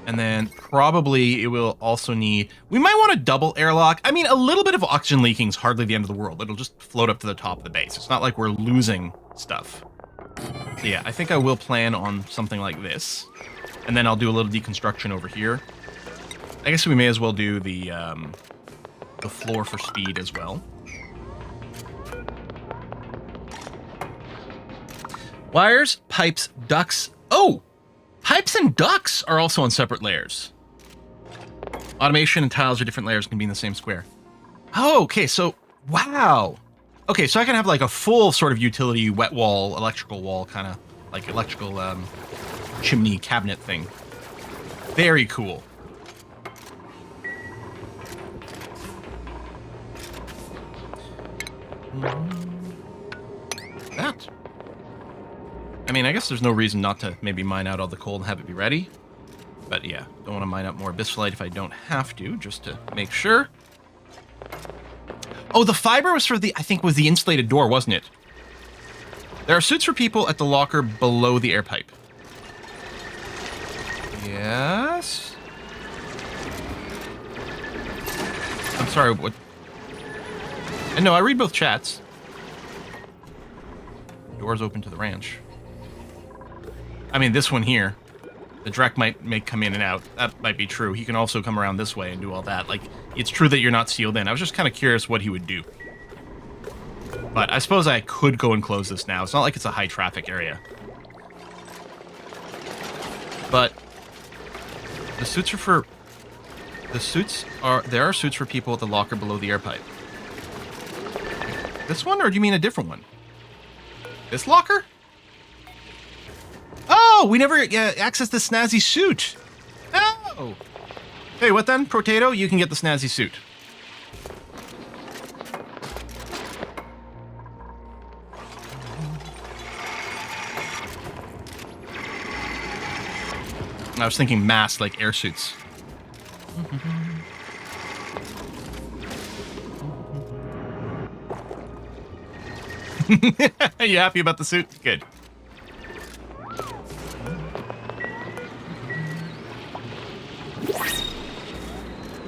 And then probably it will also need... We might want a double airlock. I mean, a little bit of oxygen leaking is hardly the end of the world. It'll just float up to the top of the base. It's not like we're losing stuff. So yeah, I think I will plan on something like this. And then I'll do a little deconstruction over here. I guess we may as well do the floor for speed as well. Wires, pipes, ducts. Oh! Pipes and ducts are also on separate layers. Automation and tiles are different layers, can be in the same square. Oh, okay, so, wow. Okay, so I can have like a full sort of utility wet wall, electrical wall, kind of like electrical chimney cabinet thing. Very cool. That. I mean, I guess there's no reason not to maybe mine out all the coal and have it be ready. But yeah, don't want to mine up more abyssalite if I don't have to, just to make sure. Oh, the fiber was for the, I think was the insulated door, wasn't it? There are suits for people at the locker below the air pipe. Yes. I'm sorry, what? And no, I read both chats. Doors open to the ranch. I mean, this one here, the Drek may come in and out. That might be true. He can also come around this way and do all that. Like, it's true that you're not sealed in. I was just kind of curious what he would do. But I suppose I could go and close this now. It's not like it's a high traffic area. But the suits are for... There are suits for people at the locker below the air pipe. This one, or do you mean a different one? This locker? Oh, we never accessed the snazzy suit. Oh. Hey, what then? Potato, you can get the snazzy suit. I was thinking mass, like air suits. Are you happy about the suit? Good.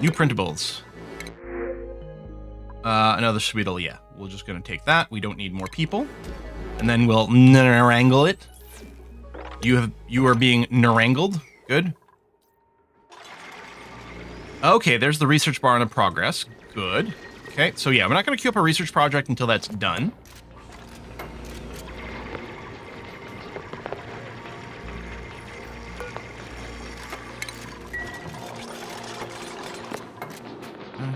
New printables. Another sweetle, yeah. We're just gonna take that. We don't need more people. And then we'll narangle it. You are being narangled. Good. Okay, there's the research bar in progress. Good. Okay, so yeah, we're not gonna queue up a research project until that's done.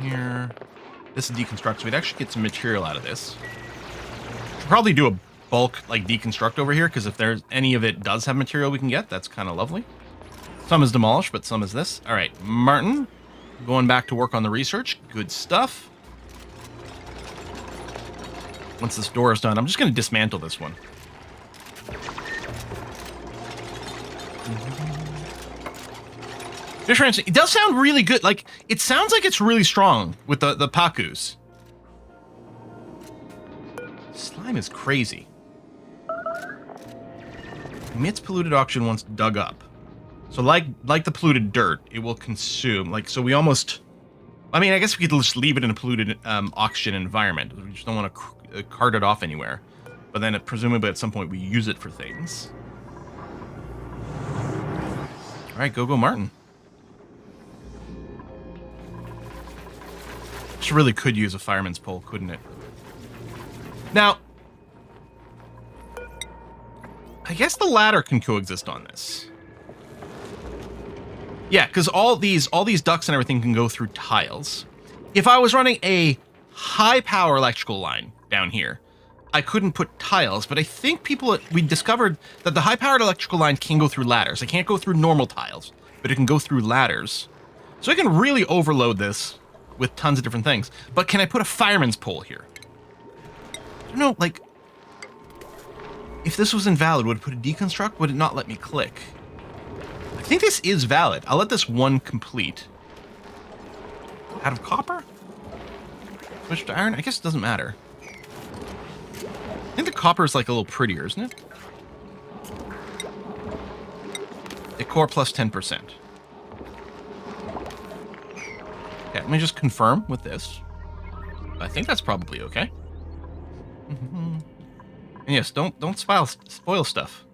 Here. This is deconstruct, so we'd actually get some material out of this. Should probably do a bulk like deconstruct over here, because if there's any of it does have material we can get, that's kind of lovely. Some is demolished, but some is this. All right, Martin, going back to work on the research. Good stuff. Once this door is done, I'm just going to dismantle this one. It does sound really good. Like, it sounds like it's really strong with the Pakus. Slime is crazy. Emits polluted oxygen once dug up. So like the polluted dirt, it will consume. Like, so we almost... I mean, I guess we could just leave it in a polluted oxygen environment. We just don't want to cart it off anywhere. But then presumably at some point we use it for things. All right, go Martin. This really could use a fireman's pole, couldn't it? Now, I guess the ladder can coexist on this. Yeah, because all these ducts and everything can go through tiles. If I was running a high power electrical line down here, I couldn't put tiles, but I think we discovered that the high powered electrical line can go through ladders. It can't go through normal tiles, but it can go through ladders. So I can really overload this with tons of different things. But can I put a fireman's pole here? I don't know, like, if this was invalid, would it put a deconstruct? Would it not let me click? I think this is valid. I'll let this one complete. Out of copper? Switch to iron? I guess it doesn't matter. I think the copper is like a little prettier, isn't it? Decor plus 10%. Okay, let me just confirm with this. I think that's probably okay. And yes, don't spoil stuff.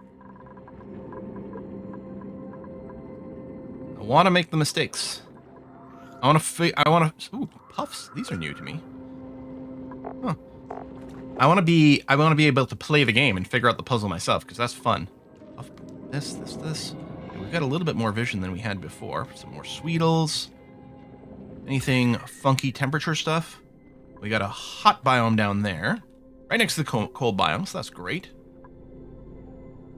I want to make the mistakes. I want to. Ooh, puffs. These are new to me. Huh. I want to be able to play the game and figure out the puzzle myself because that's fun. This. We've got a little bit more vision than we had before. Some more Sweetles. Anything funky temperature stuff? We got a hot biome down there, right next to the cold biome, so that's great.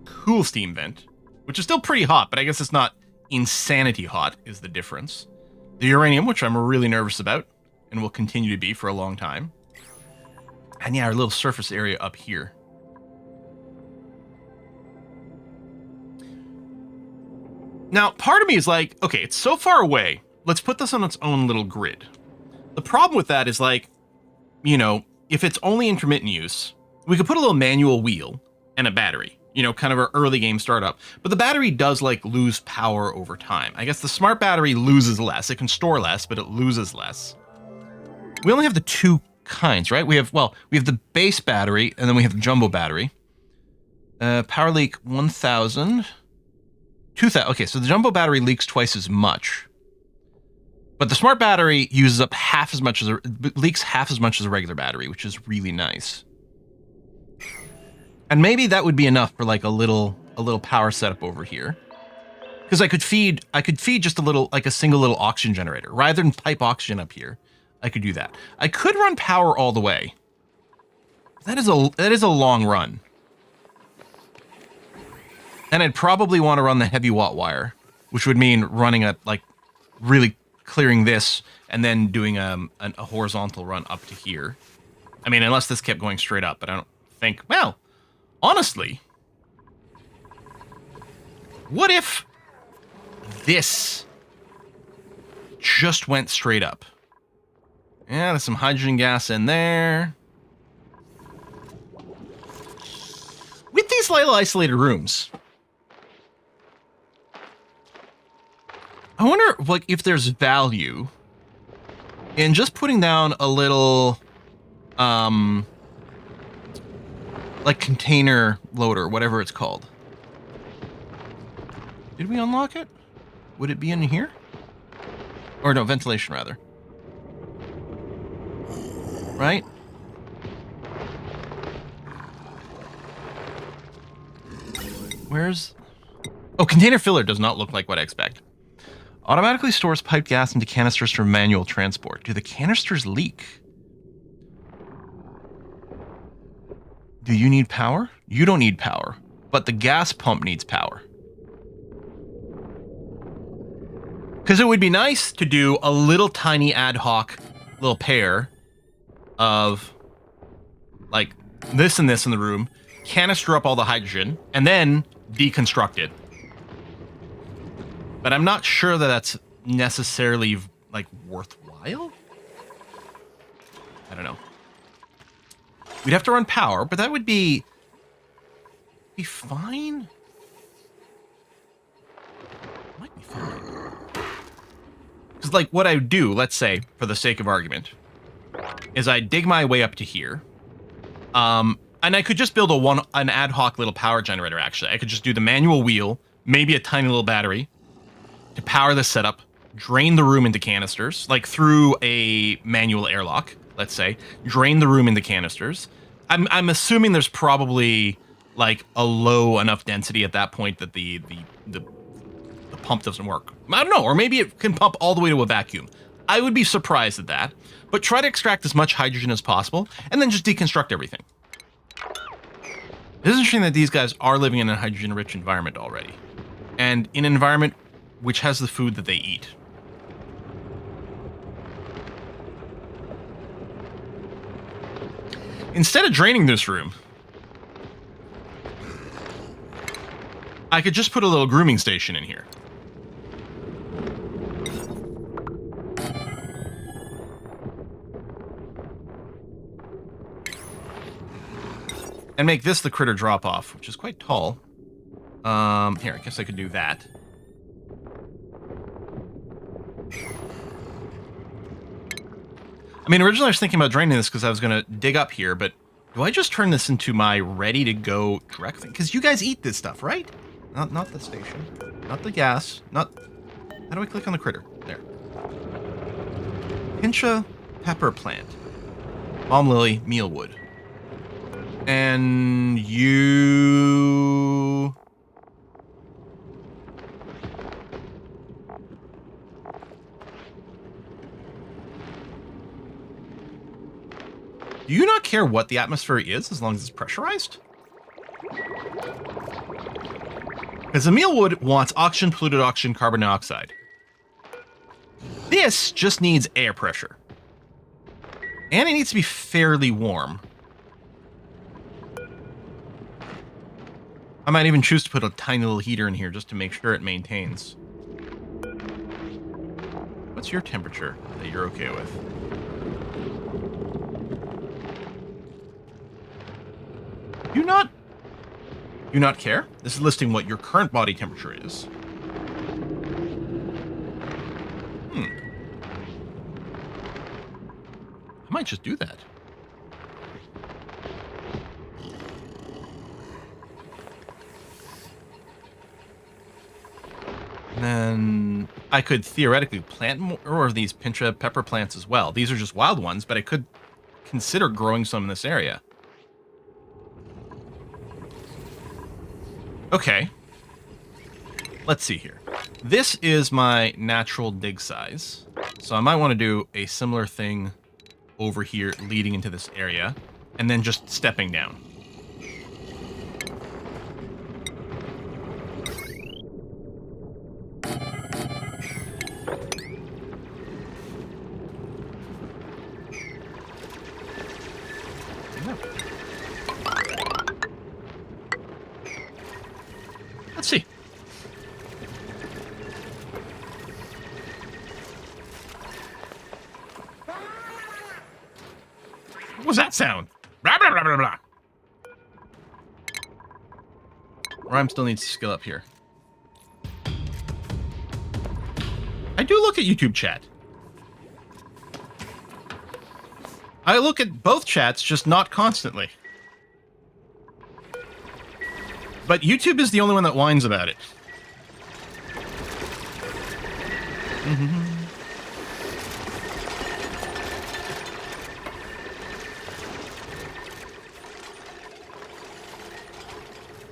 Cool steam vent, which is still pretty hot, but I guess it's not insanity hot is the difference. The uranium, which I'm really nervous about, and will continue to be for a long time. And yeah, our little surface area up here. Now, part of me is like, okay, it's so far away. Let's put this on its own little grid. The problem with that is like, you know, if it's only intermittent use, we could put a little manual wheel and a battery, you know, kind of our early game startup. But the battery does like lose power over time. I guess the smart battery loses less. It can store less, but it loses less. We only have the two kinds, right? We have the base battery and then we have the jumbo battery. Power leak 1000, 2000. Okay, so the jumbo battery leaks twice as much. But the smart battery uses up leaks half as much as a regular battery, which is really nice. And maybe that would be enough for like a little power setup over here. Because I could feed just a single little oxygen generator. Rather than pipe oxygen up here, I could do that. I could run power all the way. That is a long run. And I'd probably want to run the heavy watt wire, which would mean running really clearing this and then doing a horizontal run up to here. I mean, unless this kept going straight up, but I don't think, well, honestly, what if this just went straight up? Yeah, there's some hydrogen gas in there. With these little isolated rooms, I wonder, like, if there's value in just putting down a little, like, container loader, whatever it's called. Did we unlock it? Would it be in here? Or no, ventilation, rather. Right? Where's... Oh, container filler does not look like what I expect. Automatically stores piped gas into canisters for manual transport. Do the canisters leak? Do you need power? You don't need power, but the gas pump needs power. Because it would be nice to do a little tiny ad hoc little pair of like this and this in the room, canister up all the hydrogen, and then deconstruct it. But I'm not sure that that's necessarily, like, worthwhile. I don't know. We'd have to run power, but that would be fine. Might be fine. Because, like, what I would do, let's say, for the sake of argument, is I dig my way up to here. And I could just build an ad hoc little power generator, actually. I could just do the manual wheel, maybe a tiny little battery, to power the setup, drain the room into canisters, like through a manual airlock, let's say, drain the room into canisters. I'm assuming there's probably like a low enough density at that point that the pump doesn't work. I don't know, or maybe it can pump all the way to a vacuum. I would be surprised at that, but try to extract as much hydrogen as possible and then just deconstruct everything. It is interesting that these guys are living in a hydrogen-rich environment already, and in an environment which has the food that they eat. Instead of draining this room, I could just put a little grooming station in here. And make this the critter drop-off, which is quite tall. Here, I guess I could do that. I mean, originally I was thinking about draining this because I was going to dig up here, but do I just turn this into my ready-to-go direct thing? Because you guys eat this stuff, right? Not the station. Not the gas. Not... How do I click on the critter? There. Pincha pepper plant. Balm lily, mealwood. And you... Do you not care what the atmosphere is as long as it's pressurized? Because the mealwood wants oxygen, polluted oxygen, carbon dioxide. This just needs air pressure. And it needs to be fairly warm. I might even choose to put a tiny little heater in here just to make sure it maintains. What's your temperature that you're okay with? Do not care? This is listing what your current body temperature is. I might just do that. And then I could theoretically plant more of these pincha pepper plants as well. These are just wild ones, but I could consider growing some in this area. Okay. Let's see here. This is my natural dig size. So I might want to do a similar thing over here leading into this area, and then just stepping down. Let's see. What was that sound? Blah, blah, blah, blah, blah. Rhyme still needs to skill up here. I do look at YouTube chat. I look at both chats, just not constantly. But YouTube is the only one that whines about it.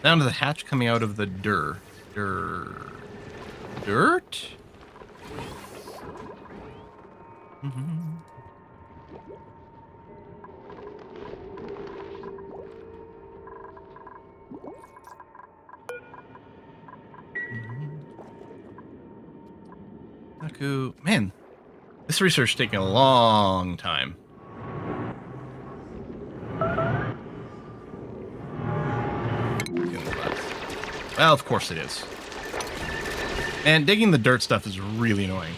Down to the hatch coming out of the dirt. Dirt? Naku, man, this research is taking a long time. Well, of course it is. And digging the dirt stuff is really annoying.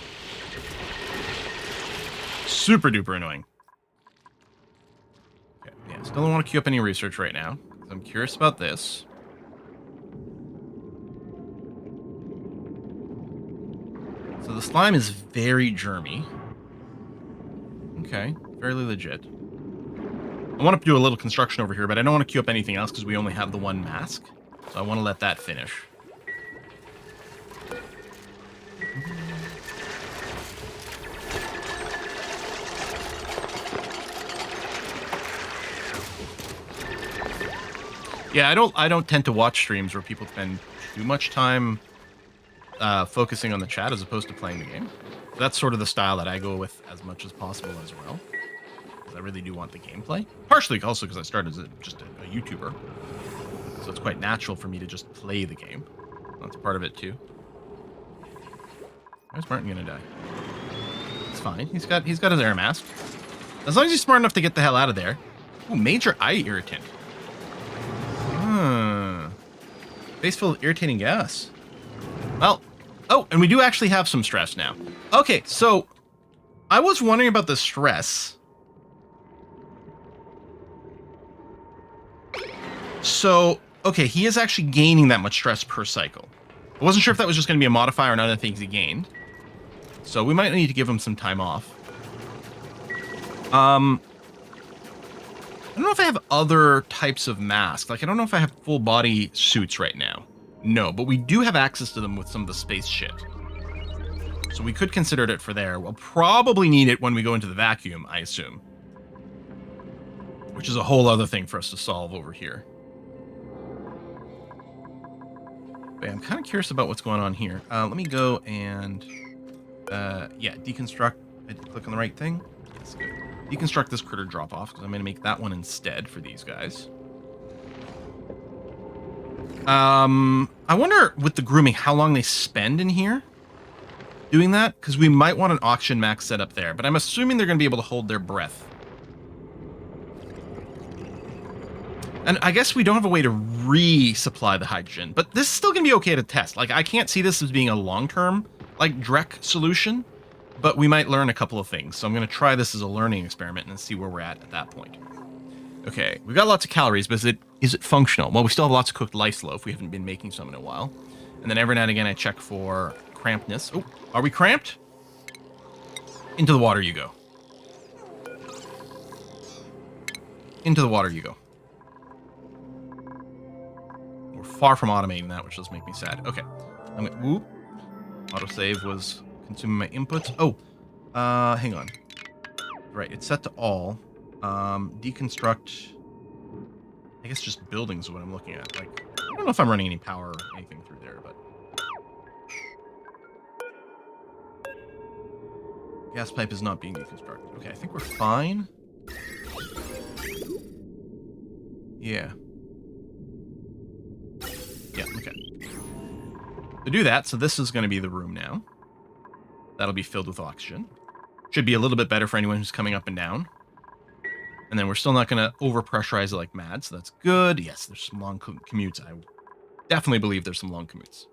Super duper annoying. Okay, yeah, still don't want to queue up any research right now. I'm curious about this. So the slime is very germy. Okay, fairly legit. I want to do a little construction over here, but I don't want to queue up anything else because we only have the one mask. So I want to let that finish. Yeah, I don't tend to watch streams where people spend too much time focusing on the chat as opposed to playing the game. So that's sort of the style that I go with as much as possible as well. Because I really do want the gameplay. Partially also because I started as just a YouTuber. So it's quite natural for me to just play the game. That's part of it too. Where's Martin gonna die? It's fine. He's got his air mask. As long as he's smart enough to get the hell out of there. Ooh, major eye irritant. Face full of irritating gas. Well, oh, and we do actually have some stress now. Okay, so I was wondering about the stress. So, okay, he is actually gaining that much stress per cycle. I wasn't sure if that was just going to be a modifier on other things he gained. So we might need to give him some time off. I don't know if I have other types of masks. Like, I don't know if I have full body suits right now. No, but we do have access to them with some of the space shit. So we could consider it for there. We'll probably need it when we go into the vacuum, I assume. Which is a whole other thing for us to solve over here. But I'm kind of curious about what's going on here. Let me go and... yeah, deconstruct. I did click on the right thing. That's good. Deconstruct this critter drop-off, because I'm going to make that one instead for these guys. I wonder, with the grooming, how long they spend in here doing that, because we might want an auction max set up there, but I'm assuming they're going to be able to hold their breath. And I guess we don't have a way to resupply the hydrogen, but this is still going to be okay to test. Like, I can't see this as being a long-term, like, Drek solution. But we might learn a couple of things. So I'm going to try this as a learning experiment and see where we're at that point. Okay, we've got lots of calories, but is it functional? Well, we still have lots of cooked lice loaf. We haven't been making some in a while. And then every now and again, I check for crampedness. Oh, are we cramped? Into the water you go. Into the water you go. We're far from automating that, which does make me sad. Okay. I'm going to... Whoop. Autosave was... consuming my inputs. Oh, hang on. Right, it's set to all. Deconstruct. I guess just buildings is what I'm looking at. Like, I don't know if I'm running any power or anything through there, but gas pipe is not being deconstructed. Okay, I think we're fine. Yeah. Yeah. Okay. To do that, so this is going to be the room now. That'll be filled with oxygen. Should be a little bit better for anyone who's coming up and down. And then we're still not going to overpressurize it like mad, so that's good. Yes, there's some long commutes. I definitely believe there's some long commutes.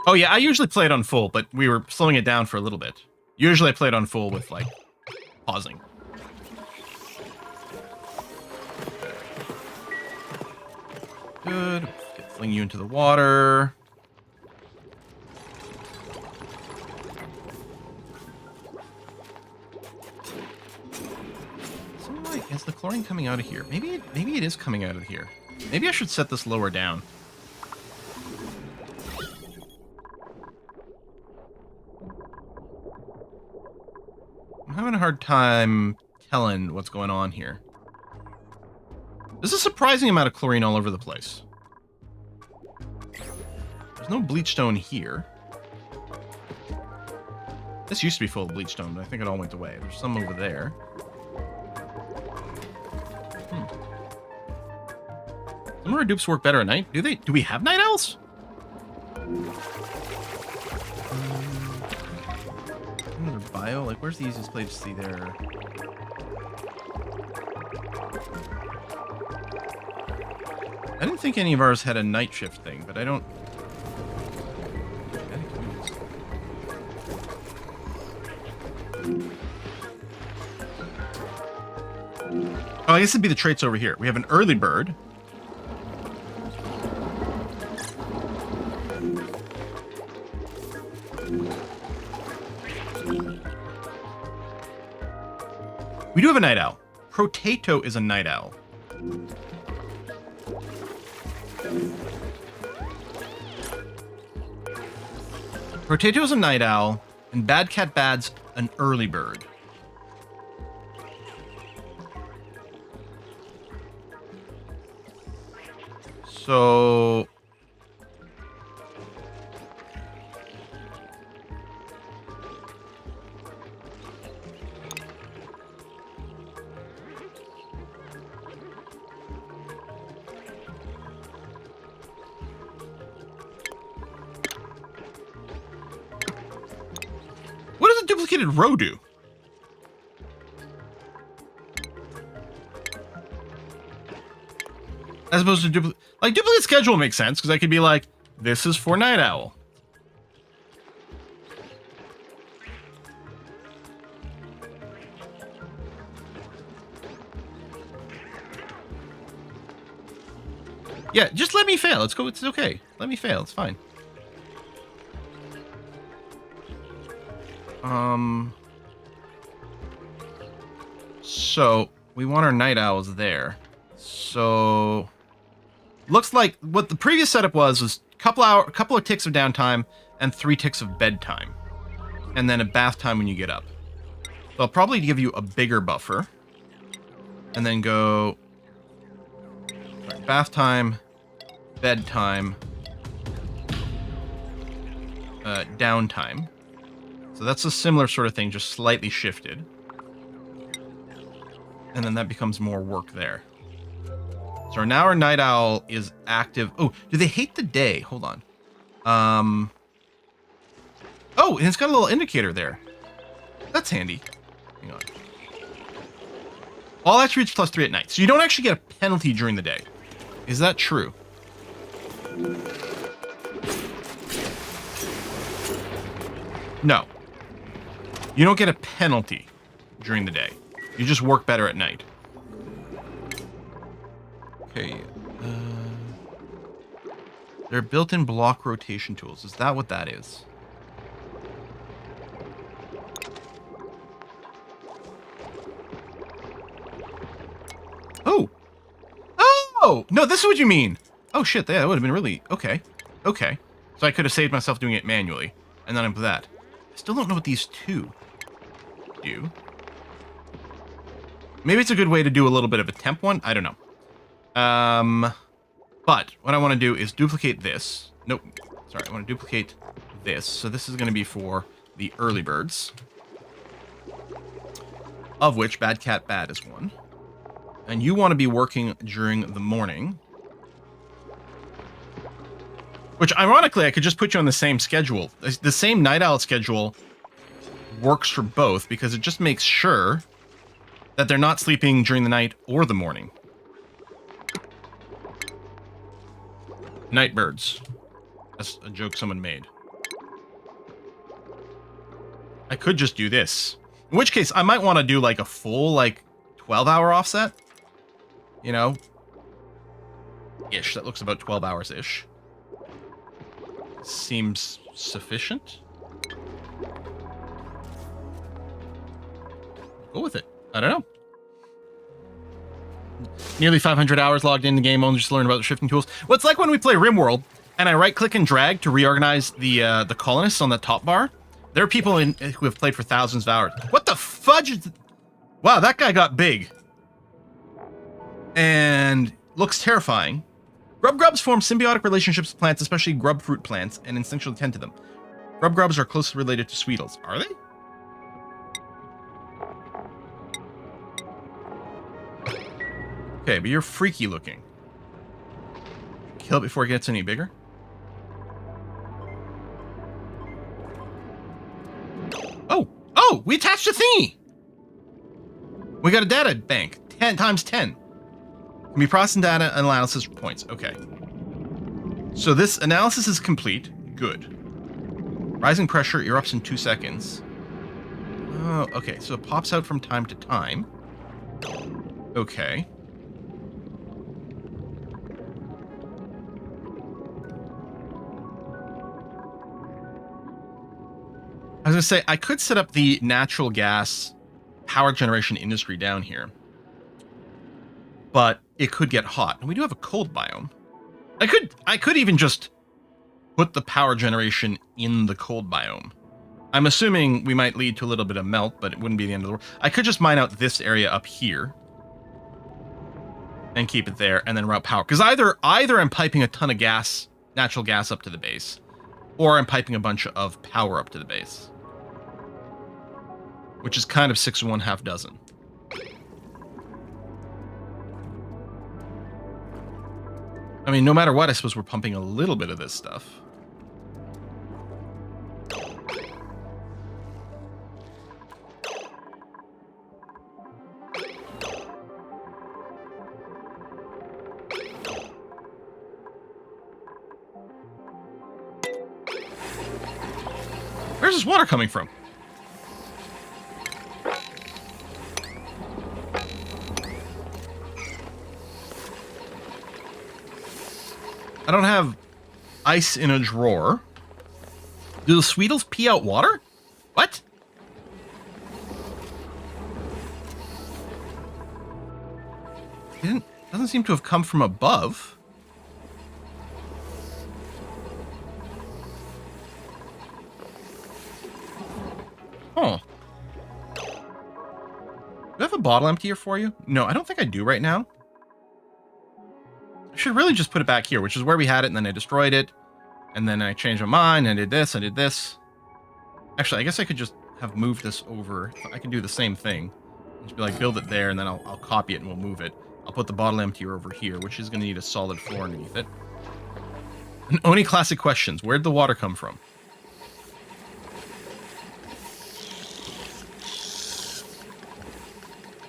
Oh yeah, I usually play it on full, but we were slowing it down for a little bit. Usually I play it on full with, like, pausing. Good. Fling you into the water. Is the chlorine coming out of here? Maybe it is coming out of here. Maybe I should set this lower down. I'm having a hard time telling what's going on here. There's a surprising amount of chlorine all over the place. There's no bleach stone here. This used to be full of bleach stone, but I think it all went away. There's some over there. Some of our dupes work better at night. Do they? Do we have night owls? Another bio? Like, where's the easiest place to see there? I didn't think any of ours had a night shift thing, but I don't... Oh, I guess it'd be the traits over here. We have an early bird. We do have a night owl. Potato is a night owl. Potato is a night owl, and Bad Cat Bad's an early bird. So... what does a duplicated row do? As opposed to duplicate schedule makes sense, because I could be like, this is for night owl. Yeah, just let me fail. Let's go. It's okay. Let me fail. It's fine. So we want our night owls there. So looks like what the previous setup was a couple of ticks of downtime and 3 ticks of bedtime, and then a bath time when you get up. So I'll probably give you a bigger buffer, and then go bath time, bedtime, downtime. So that's a similar sort of thing, just slightly shifted. And then that becomes more work there. So now our night owl is active. Oh, do they hate the day? Hold on. Oh, and it's got a little indicator there. That's handy. Hang on. All attributes +3 at night. So you don't actually get a penalty during the day. Is that true? No. You don't get a penalty during the day. You just work better at night. Okay. They're built-in block rotation tools. Is that what that is? Oh! Oh! No, this is what you mean! Oh shit, yeah, that would have been really... Okay. Okay. So I could have saved myself doing it manually. And then I'm with that. I still don't know what these two do. Maybe it's a good way to do a little bit of a temp one. I don't know. But what I want to do is duplicate this. Nope. Sorry, I want to duplicate this. So this is going to be for the early birds, of which Bad Cat Bad is one. And you want to be working during the morning. Which, ironically, I could just put you on the same schedule. The same night owl schedule works for both, because it just makes sure that they're not sleeping during the night or the morning. Night birds. That's a joke someone made. I could just do this. In which case, I might want to do like a full, 12-hour offset. You know? Ish. That looks about 12 hours-ish. Seems sufficient. Go with it. I don't know. Nearly 500 hours logged in the game, only just to learn about the shifting tools. Well, it's like when we play Rimworld, and I right-click and drag to reorganize the colonists on the top bar. There are people who have played for thousands of hours. What the fudge is... Wow, that guy got big. And looks terrifying. Grubs form symbiotic relationships with plants, especially grub fruit plants, and instinctually tend to them. Grubs are closely related to Sweetles. Are they? Okay, but you're freaky looking. Kill it before it gets any bigger. Oh, we attached a thingy. We got a data bank. 10 times 10. Can Can be processing data analysis points. Okay. So this analysis is complete. Good. Rising pressure erupts in 2 seconds. Oh, okay. So it pops out from time to time. Okay. I was going to say, I could set up the natural gas power generation industry down here. But it could get hot. And we do have a cold biome. I could even just put the power generation in the cold biome. I'm assuming we might lead to a little bit of melt, but it wouldn't be the end of the world. I could just mine out this area up here. And keep it there, and then route power. Because either I'm piping a ton of gas, natural gas up to the base, or I'm piping a bunch of power up to the base. Which is kind of 6 of 1, half dozen. I mean, no matter what, I suppose we're pumping a little bit of this stuff. Where's this water coming from? I don't have ice in a drawer. Do the Sweetles pee out water? What? It doesn't seem to have come from above. Huh. Do I have a bottle emptier for you? No, I don't think I do right now. I should really just put it back here, which is where we had it, and then I destroyed it. And then I changed my mind, and I did this. Actually, I guess I could just have moved this over. I can do the same thing. Just be like, build it there, and then I'll copy it, and we'll move it. I'll put the bottle emptier over here, which is going to need a solid floor underneath it. And only classic questions. Where'd the water come from?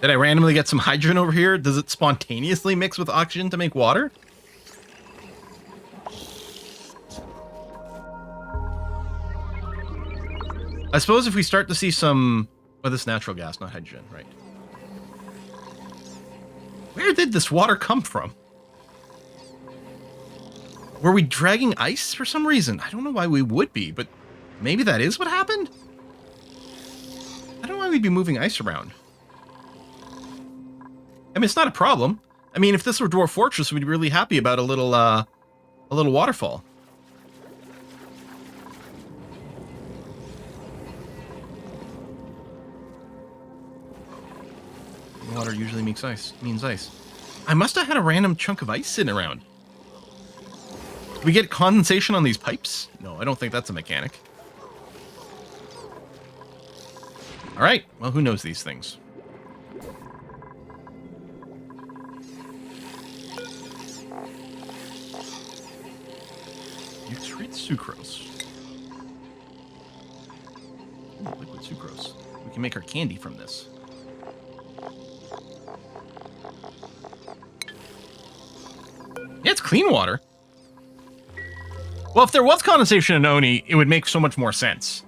Did I randomly get some hydrogen over here? Does it spontaneously mix with oxygen to make water? I suppose if we start to see some... Oh, this natural gas, not hydrogen, right. Where did this water come from? Were we dragging ice for some reason? I don't know why we would be, but maybe that is what happened? I don't know why we'd be moving ice around. I mean, it's not a problem. I mean, if this were Dwarf Fortress, we'd be really happy about a little waterfall. Water usually means ice. I must have had a random chunk of ice sitting around. Do we get condensation on these pipes? No, I don't think that's a mechanic. All right. Well, who knows these things? Treat sucrose. Ooh, liquid sucrose. We can make our candy from this. Yeah, it's clean water. Well, if there was condensation in Oni, it would make so much more sense,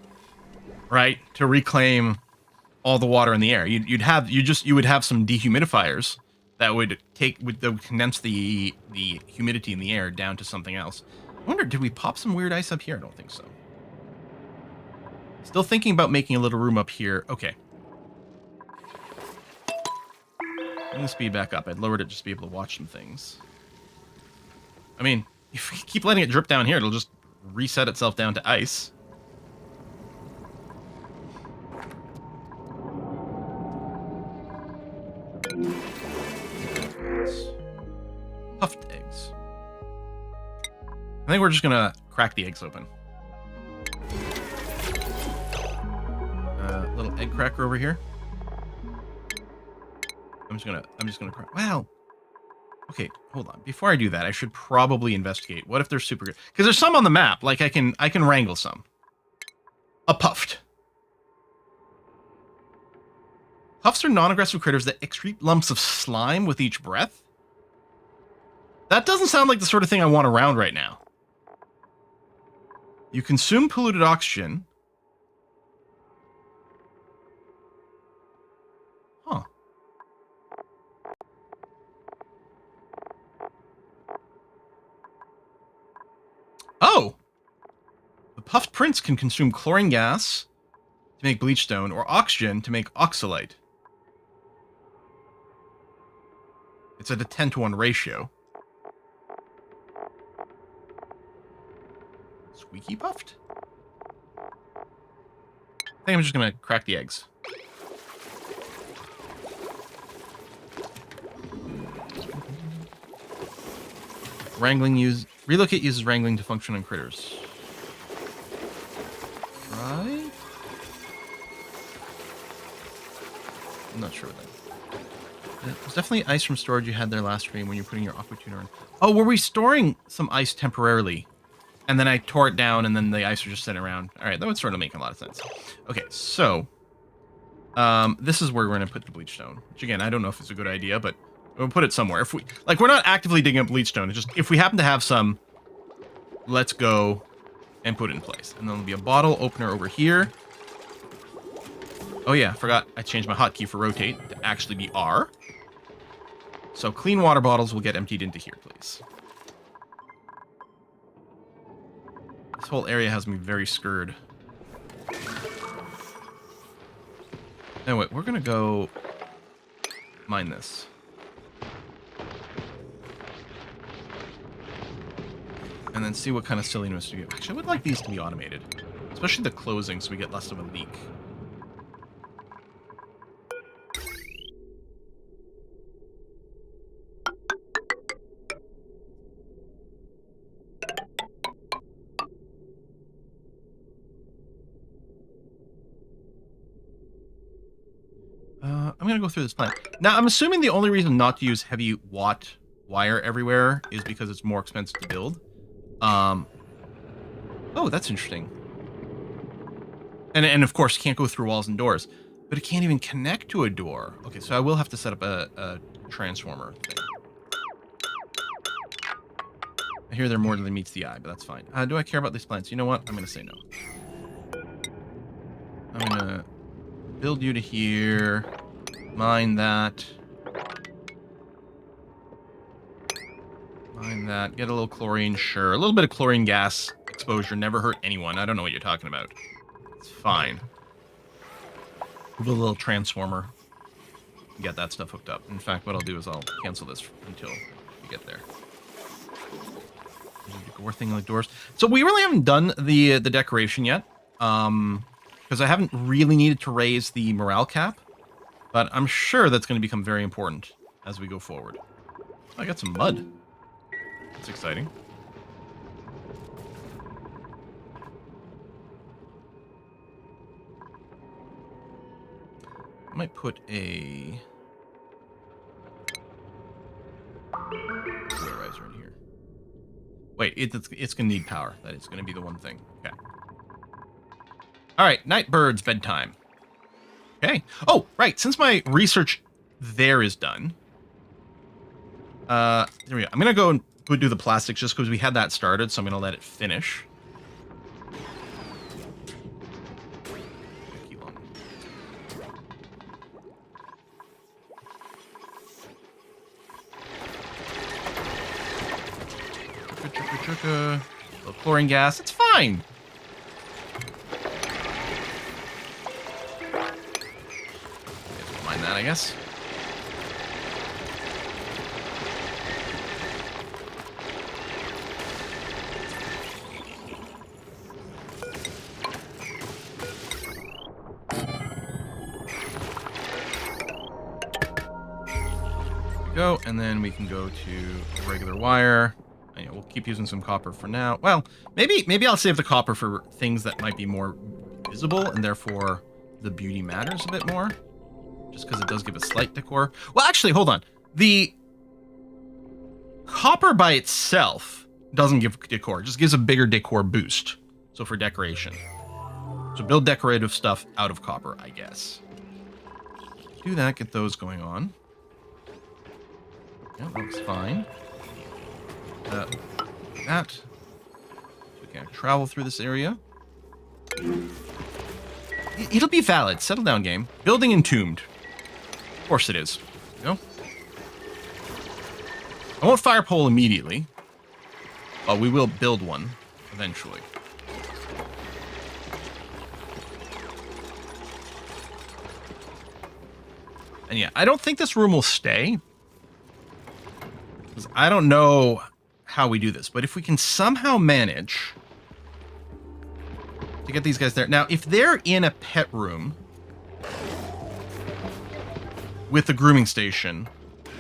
right? To reclaim all the water in the air. You would have some dehumidifiers that would condense the humidity in the air down to something else. I wonder, did we pop some weird ice up here? I don't think so. Still thinking about making a little room up here. Okay. Bring the speed back up. I'd lowered it just to be able to watch some things. I mean, if we keep letting it drip down here, it'll just reset itself down to ice. Puffed eggs. I think we're just gonna crack the eggs open. Little egg cracker over here. I'm just gonna crack. Wow. Okay, hold on. Before I do that, I should probably investigate. What if they're super good? Because there's some on the map. Like I can wrangle some. A puffed. Puffs are non-aggressive critters that excrete lumps of slime with each breath. That doesn't sound like the sort of thing I want around right now. You consume polluted oxygen. Huh. Oh! The puffed prince can consume chlorine gas to make bleach stone or oxygen to make oxalite. It's at a 10-to-1 ratio. Squeaky puffed? I think I'm just gonna crack the eggs. Relocate uses wrangling to function on critters. Right? I'm not sure what that is. There's definitely ice from storage you had there last stream when you're putting your aqua tuner in. Oh, were we storing some ice temporarily? And then I tore it down, and then the ice was just sitting around. All right, that would sort of make a lot of sense. Okay, so this is where we're going to put the bleach stone. Which, again, I don't know if it's a good idea, but we'll put it somewhere. If we're not actively digging up bleach stone. It's just if we happen to have some, let's go and put it in place. And then there'll be a bottle opener over here. Oh yeah, forgot I changed my hotkey for rotate to actually be R. So clean water bottles will get emptied into here, please. This whole area has me very scared. Anyway, we're gonna go mine this. And then see what kind of silliness we get. Actually, I would like these to be automated. Especially the closing, so we get less of a leak. I'm going to go through this plan. Now, I'm assuming the only reason not to use heavy watt wire everywhere is because it's more expensive to build. Oh, that's interesting. And of course, can't go through walls and doors. But it can't even connect to a door. Okay, so I will have to set up a transformer thing. I hear they're more than meets the eye, but that's fine. Do I care about these plants? You know what? I'm going to say no. I'm going to build you to here. Mine that. Mine that. Get a little chlorine, sure. A little bit of chlorine gas exposure never hurt anyone. I don't know what you're talking about. It's fine. Move a little transformer. Get that stuff hooked up. In fact, what I'll do is I'll cancel this until we get there. There's a decor thing on the doors. So we really haven't done the decoration yet. Because I haven't really needed to raise the morale cap. But I'm sure that's going to become very important as we go forward. I got some mud. That's exciting. I might put a polarizer in here. Wait, it's going to need power. That is going to be the one thing. Okay. All right, night birds, bedtime. Okay. Oh, right. Since my research there is done, there we go. I'm gonna go and do the plastics just because we had that started, so I'm gonna let it finish. Chugga. Little chlorine gas. It's fine. Mind that, I guess. Go, and then we can go to regular wire. And, we'll keep using some copper for now. Well, maybe I'll save the copper for things that might be more visible, and therefore the beauty matters a bit more. Just because it does give a slight decor. Well, actually, hold on. The copper by itself doesn't give decor. It just gives a bigger decor boost. So for decoration. So build decorative stuff out of copper, I guess. Do that, get those going on. Yeah, that looks fine. That. So we can travel through this area. It'll be valid. Settle down, game. Building entombed. Of course it is. You know? I won't fire pole immediately. But we will build one eventually. And yeah, I don't think this room will stay. Because I don't know how we do this. But if we can somehow manage to get these guys there. Now, if they're in a pet room with a grooming station,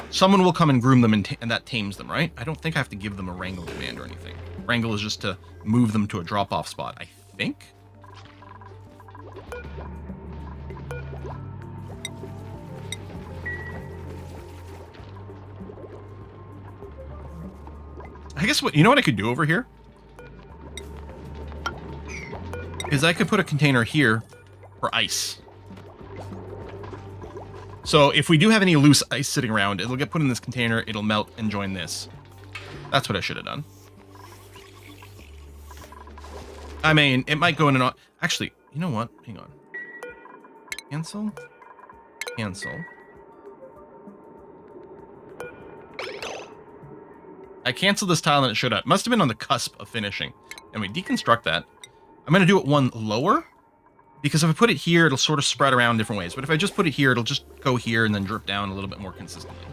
someone will come and groom them, and that tames them, right? I don't think I have to give them a wrangle command or anything. Wrangle is just to move them to a drop-off spot, I think. I guess you know what I could do over here? Is I could put a container here for ice. So if we do have any loose ice sitting around, it'll get put in this container, it'll melt and join this. That's what I should have done. I mean, it might go in and actually, you know what? Hang on. Cancel. Cancel. I canceled this tile and it showed up. Must have been on the cusp of finishing. And we deconstruct that. I'm going to do it one lower. Because if I put it here, it'll sort of spread around different ways. But if I just put it here, it'll just go here and then drip down a little bit more consistently.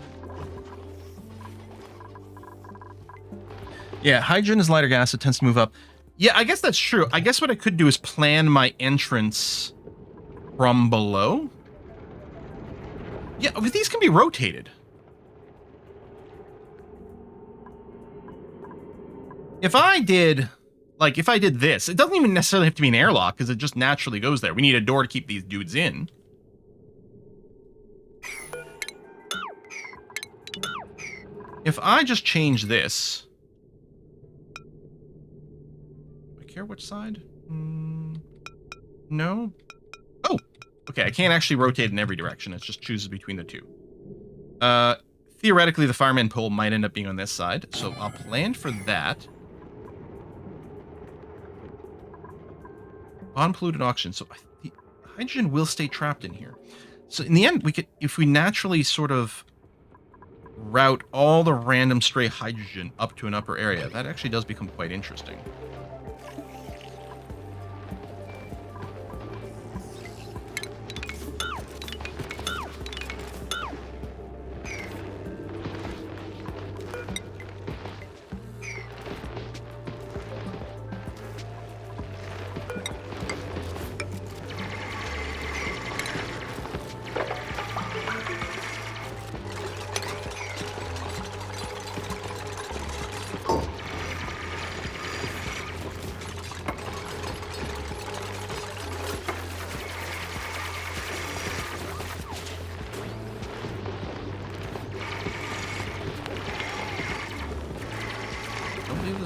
Yeah, hydrogen is lighter gas. It tends to move up. Yeah, I guess that's true. I guess what I could do is plan my entrance from below. Yeah, but these can be rotated. If I did this, it doesn't even necessarily have to be an airlock because it just naturally goes there. We need a door to keep these dudes in. If I just change this. Do I care which side? No. Oh, okay. I can't actually rotate in every direction. It just chooses between the two. Theoretically, the fireman pole might end up being on this side. So I'll plan for that. Unpolluted oxygen. So the hydrogen will stay trapped in here. So in the end, we could, if we naturally sort of route all the random stray hydrogen up to an upper area, that actually does become quite interesting.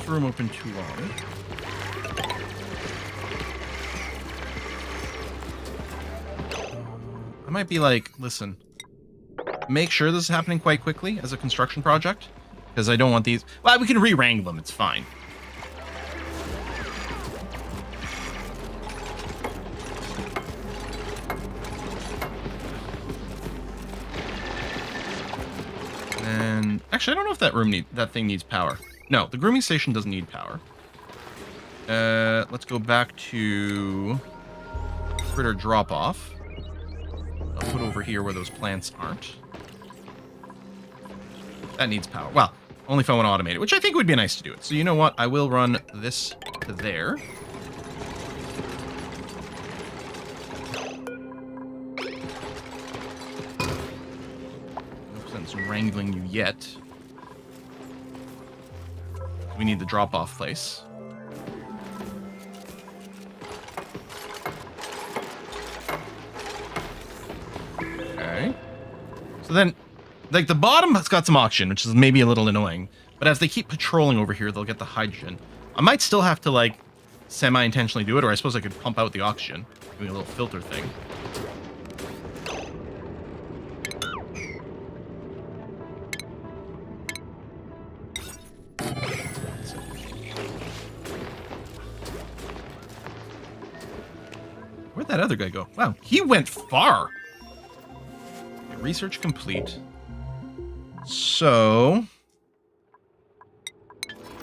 Room open too long. I might be like, listen, make sure this is happening quite quickly as a construction project, because I don't want these. Well, we can re-wrangle them. It's fine. And actually, I don't know if that thing needs power. No, the grooming station doesn't need power. Let's go back to critter drop-off. I'll put over here where those plants aren't. That needs power. Well, only if I want to automate it, which I think would be nice to do it. So you know what? I will run this to there. No sense wrangling you yet. We need the drop-off place. Okay. So then, like, the bottom has got some oxygen, which is maybe a little annoying. But as they keep patrolling over here, they'll get the hydrogen. I might still have to, like, semi-intentionally do it, or I suppose I could pump out the oxygen, doing a little filter thing. Where'd that other guy go? Wow, he went far. Okay, research complete. So...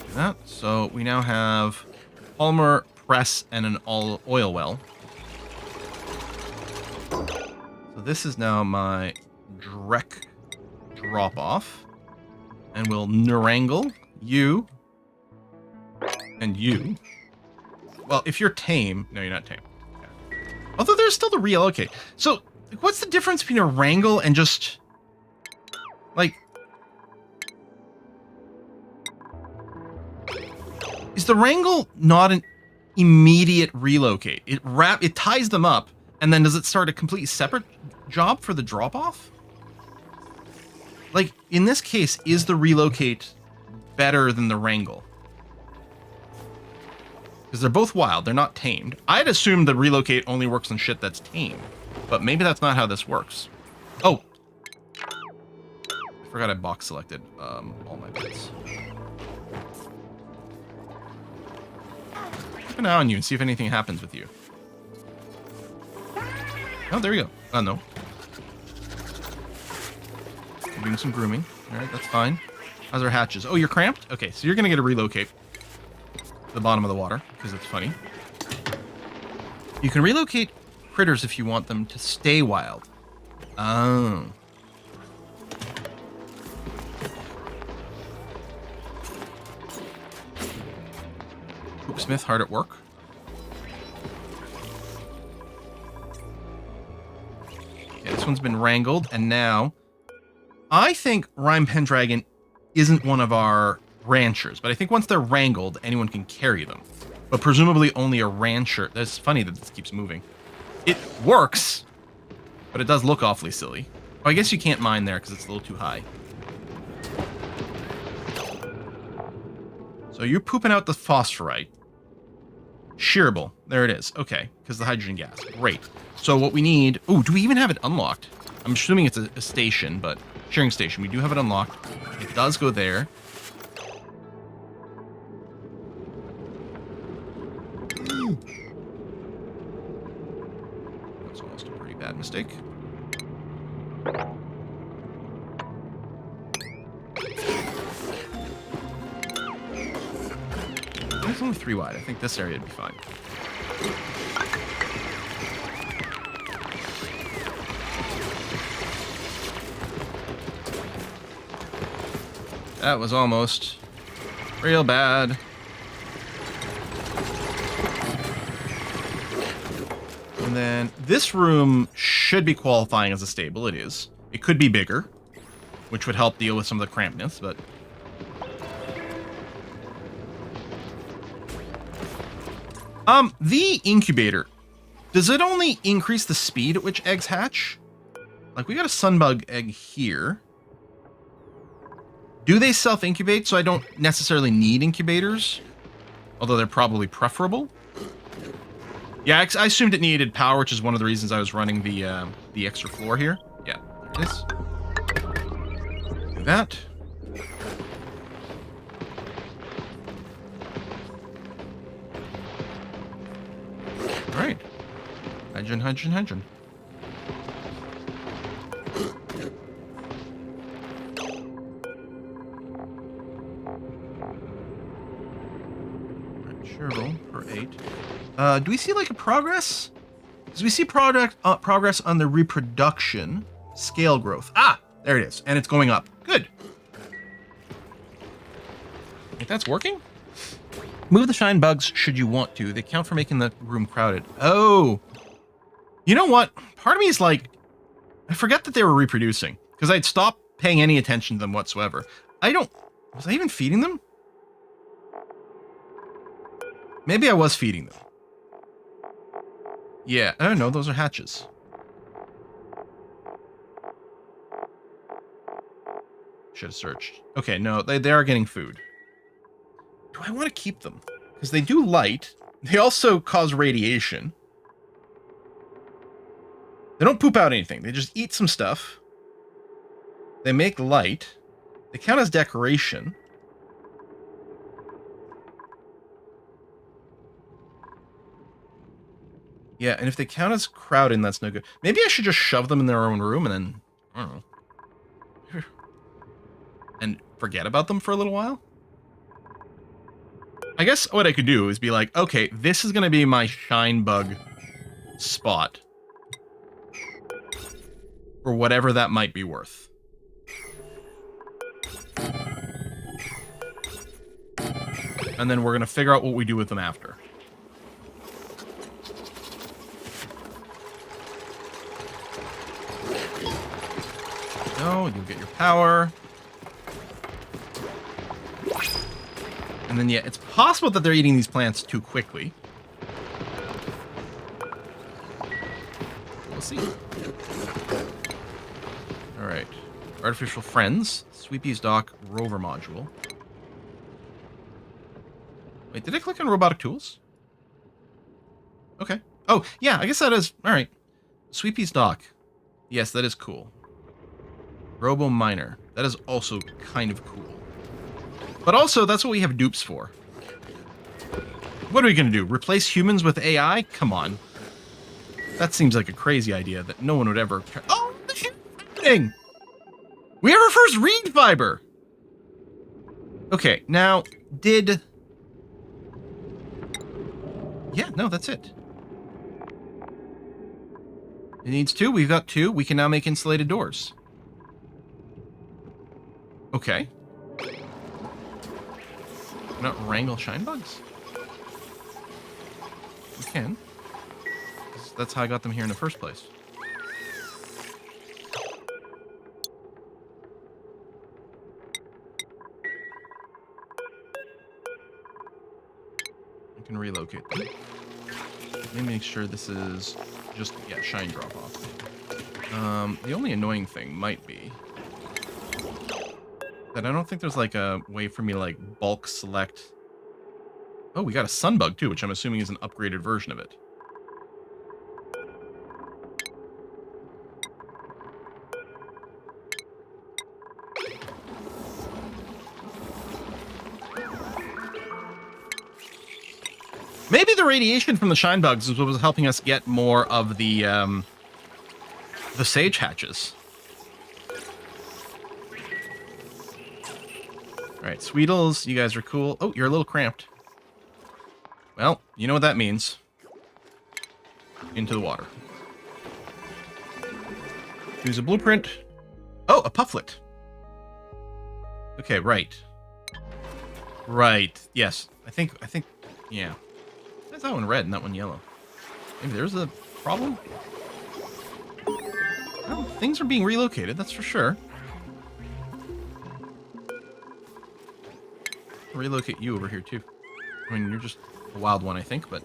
that. So we now have polymer press and an oil well. So this is now my Drek drop-off. And we'll Narangle you and you. Well, if you're tame... no, you're not tame. Okay. Although there's still the reallocate. So, like, what's the difference between a wrangle and just... like... is the wrangle not an immediate relocate? It ties them up, and then does it start a completely separate job for the drop-off? Like, in this case, is the relocate better than the wrangle? Because they're both wild, they're not tamed. I'd assume the relocate only works on shit that's tamed, but maybe that's not how this works. Oh! I forgot I box selected all my bits. Keep an eye on you and see if anything happens with you. Oh, there we go. Oh, no. I'm doing some grooming. Alright, that's fine. How's our hatches? Oh, you're cramped? Okay, so you're gonna get a relocate to the bottom of the water, because it's funny. You can relocate critters if you want them to stay wild. Oh. Smith hard at work. Okay, this one's been wrangled, and now I think Rhyme Pendragon isn't one of our ranchers, but I think once they're wrangled, anyone can carry them. But presumably only a rancher. That's funny that this keeps moving. It works, but it does look awfully silly. Oh, I guess you can't mine there because it's a little too high. So you're pooping out the phosphorite. Shearable. There it is. Okay, because the hydrogen gas. Great. So what we need... ooh, do we even have it unlocked? I'm assuming it's a station, but... shearing station. We do have it unlocked. It does go there. That's almost a pretty bad mistake. It's only 3 wide. I think this area would be fine. That was almost real bad. And then this room should be qualifying as a stable. It is. It could be bigger, which would help deal with some of the crampedness, but... the incubator, does it only increase the speed at which eggs hatch? Like, we got a sunbug egg here. Do they self-incubate, so I don't necessarily need incubators? Although they're probably preferable. Yeah, I assumed it needed power, which is one of the reasons I was running the extra floor here. Yeah, there it is. Do that. All right. Hydrogen, hydrogen, hydrogen. Sure, for 8. Do we see like a progress? Because we see progress on the reproduction scale growth. Ah, there it is, and it's going up. Good. If that's working. Move the shine bugs should you want to. They count for making the room crowded. Oh. You know what? Part of me is like, I forgot that they were reproducing because I'd stopped paying any attention to them whatsoever. Was I even feeding them? Maybe I was feeding them. Yeah. Oh, no, those are hatches. Should have searched. Okay, no, they are getting food. Do I want to keep them? Because they do light. They also cause radiation. They don't poop out anything. They just eat some stuff. They make light. They count as decoration. Yeah, and if they count as crowding, that's no good. Maybe I should just shove them in their own room and then, I don't know, and forget about them for a little while? I guess what I could do is be like, okay, this is going to be my shine bug spot. For whatever that might be worth. And then we're going to figure out what we do with them after. No, you'll get your power. And then, yeah, it's possible that they're eating these plants too quickly. We'll see. Alright. Artificial friends. Sweepy's dock rover module. Wait, did I click on robotic tools? Okay. Oh, yeah, I guess that is... Alright. Sweepy's dock. Yes, that is cool. Robo Miner. That is also kind of cool. But also, that's what we have dupes for. What are we going to do? Replace humans with AI? Come on. That seems like a crazy idea that no one would ever... Oh, the shit's happening! We have our first reed fiber! Okay, now, did... Yeah, no, that's it. It needs 2. We've got 2. We can now make insulated doors. Okay. Not wrangle shine bugs? We can. That's how I got them here in the first place. I can relocate them. Let me make sure this is just, yeah, shine drop off. The only annoying thing might be that I don't think there's like a way for me to like bulk select. Oh, we got a sunbug too, which I'm assuming is an upgraded version of it. Maybe the radiation from the shine bugs is what was helping us get more of the sage hatches. Alright, Sweetles, you guys are cool. Oh, you're a little cramped. Well, you know what that means. Into the water. Choose a blueprint. Oh, a pufflet. Okay, right. Right, yes. I think, yeah. That's that one red and that one yellow. Maybe there's a problem? Well, things are being relocated, that's for sure. I'll relocate you over here, too. I mean, you're just a wild one, I think, but...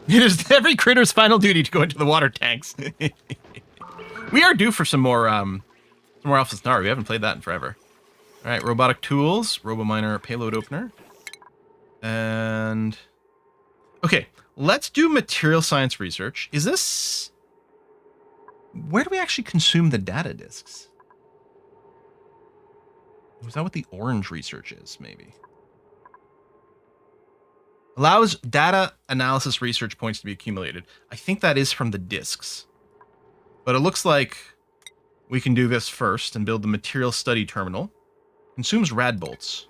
It is every critter's final duty to go into the water tanks. We are due for some more Alpha Snar. We haven't played that in forever. Alright, robotic tools, robo-miner, payload opener. And... Okay, let's do material science research. Is this... Where do we actually consume the data disks? Was that what the orange research is, maybe? Allows data analysis research points to be accumulated. I think that is from the disks. But it looks like we can do this first and build the material study terminal. Consumes rad bolts.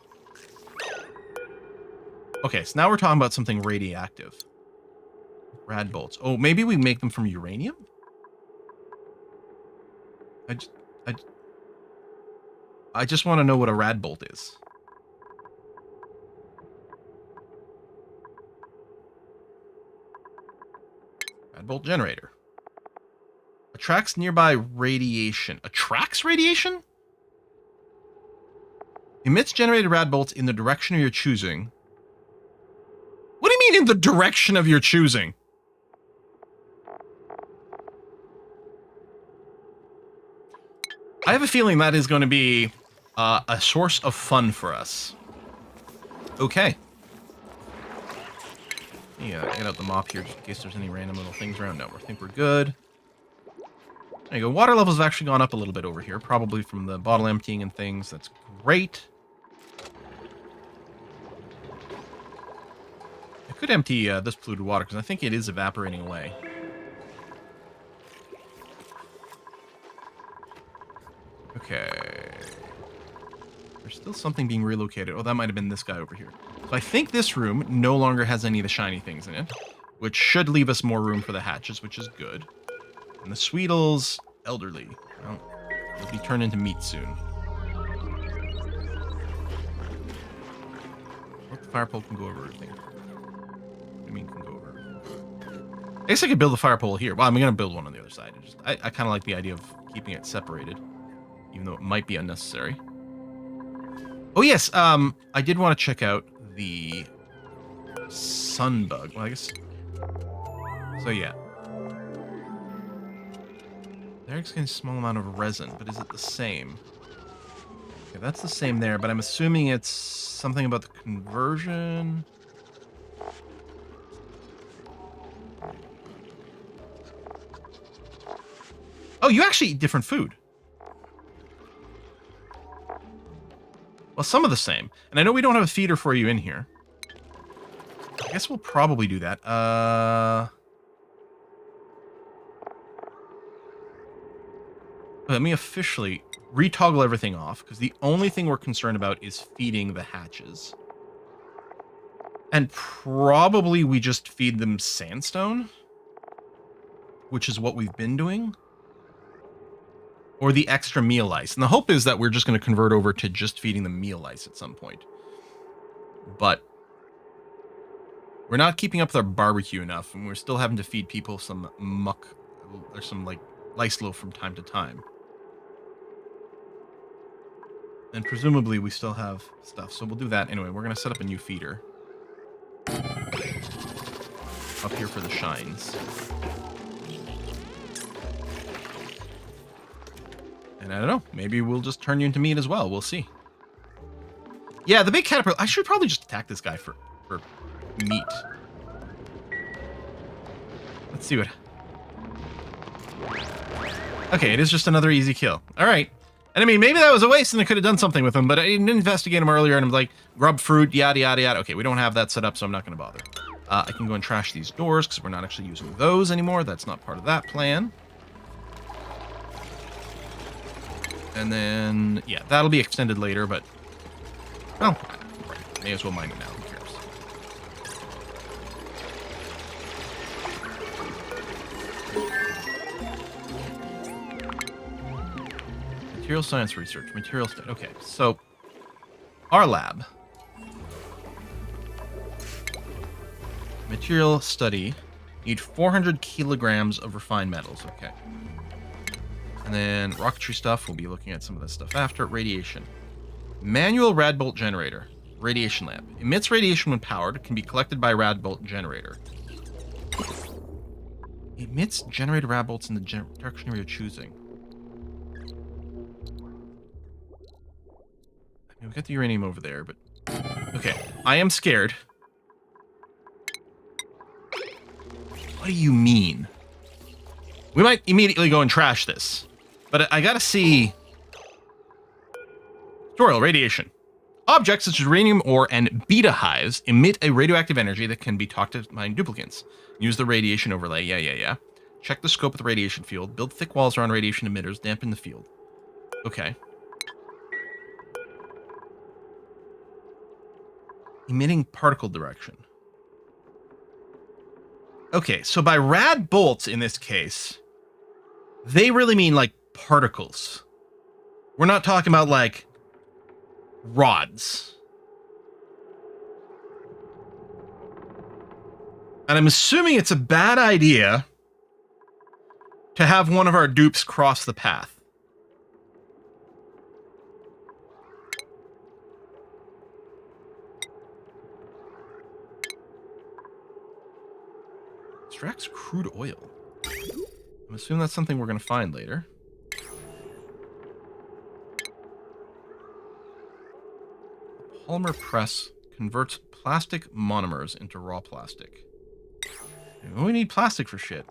Okay, so now we're talking about something radioactive. Rad bolts. Oh, maybe we make them from uranium? I just want to know what a rad bolt is. Rad bolt generator. Attracts nearby radiation. Attracts radiation? Emits generated rad bolts in the direction of your choosing. What do you mean in the direction of your choosing? I have a feeling that is going to be a source of fun for us. Okay. Yeah, get out the mop here just in case there's any random little things around. No, I think we're good. There you go. Water levels have actually gone up a little bit over here, probably from the bottle emptying and things. That's great. could empty this polluted water, because I think it is evaporating away. Okay. There's still something being relocated. Oh, that might have been this guy over here. So I think this room no longer has any of the shiny things in it, which should leave us more room for the hatches, which is good. And the Sweetles, elderly. Well, they'll be turned into meat soon. What, the fire pole can go over everything. What do you mean can go over everything? I guess I could build a fire pole here. Well, I'm going to build one on the other side. I kind of like the idea of keeping it separated, even though it might be unnecessary. Oh, yes. I did want to check out the sunbug. Well, I guess. So, yeah. They're getting a small amount of resin, but is it the same? Okay, that's the same there, but I'm assuming it's something about the conversion. Oh, you actually eat different food. Well, some of the same. And I know we don't have a feeder for you in here. I guess we'll probably do that. Let me officially retoggle everything off, because the only thing we're concerned about is feeding the hatches. And probably we just feed them sandstone, which is what we've been doing. Or the extra meal ice. And the hope is that we're just going to convert over to just feeding them meal ice at some point. But we're not keeping up with our barbecue enough, and we're still having to feed people some muck or some like lice loaf from time to time. And presumably we still have stuff, so we'll do that anyway. We're going to set up a new feeder up here for the shines. And I don't know, maybe we'll just turn you into meat as well. We'll see. Yeah, the big caterpillar. I should probably just attack this guy for meat. Let's see what. Okay, it is just another easy kill. All right. And I mean, maybe that was a waste and I could have done something with him, but I didn't investigate him earlier and I'm like, grub fruit, yada, yada, yada. Okay, we don't have that set up, so I'm not going to bother. I can go and trash these doors because we're not actually using those anymore. That's not part of that plan. And then, yeah, that'll be extended later, but, well, may as well mine it now. Who cares? Material science research. Material study. Okay, so our lab. Material study. Need 400 kilograms of refined metals. Okay. And then rocketry stuff, we'll be looking at some of this stuff after. Radiation. Manual rad bolt generator. Radiation lamp. Emits radiation when powered. Can be collected by rad bolt generator. Emits generated rad bolts in the direction you're choosing. I mean, we got the uranium over there, but... Okay, I am scared. What do you mean? We might immediately go and trash this. But I gotta see... Tutorial, radiation. Objects such as uranium ore and beta hives emit a radioactive energy that can be talked to by duplicants. Use the radiation overlay. Yeah. Check the scope of the radiation field. Build thick walls around radiation emitters. Dampen the field. Okay. Emitting particle direction. Okay, so by rad bolts in this case, they really mean like particles. We're not talking about like rods. And I'm assuming it's a bad idea to have one of our dupes cross the path. Extracts crude oil. I'm assuming that's something we're going to find later. A polymer press converts plastic monomers into raw plastic. We need plastic for shit.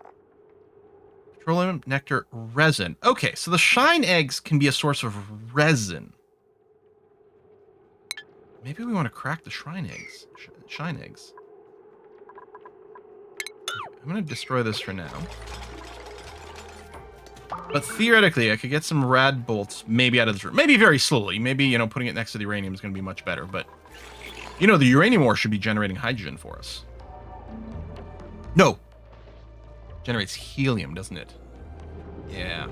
Petroleum nectar resin. Okay, so the shine eggs can be a source of resin. Maybe we want to crack the shine eggs. Shine eggs. I'm going to destroy this for now. But theoretically, I could get some rad bolts maybe out of this room. Maybe very slowly. Maybe, you know, putting it next to the uranium is going to be much better. But, you know, the uranium ore should be generating hydrogen for us. No. Generates helium, doesn't it? Yeah.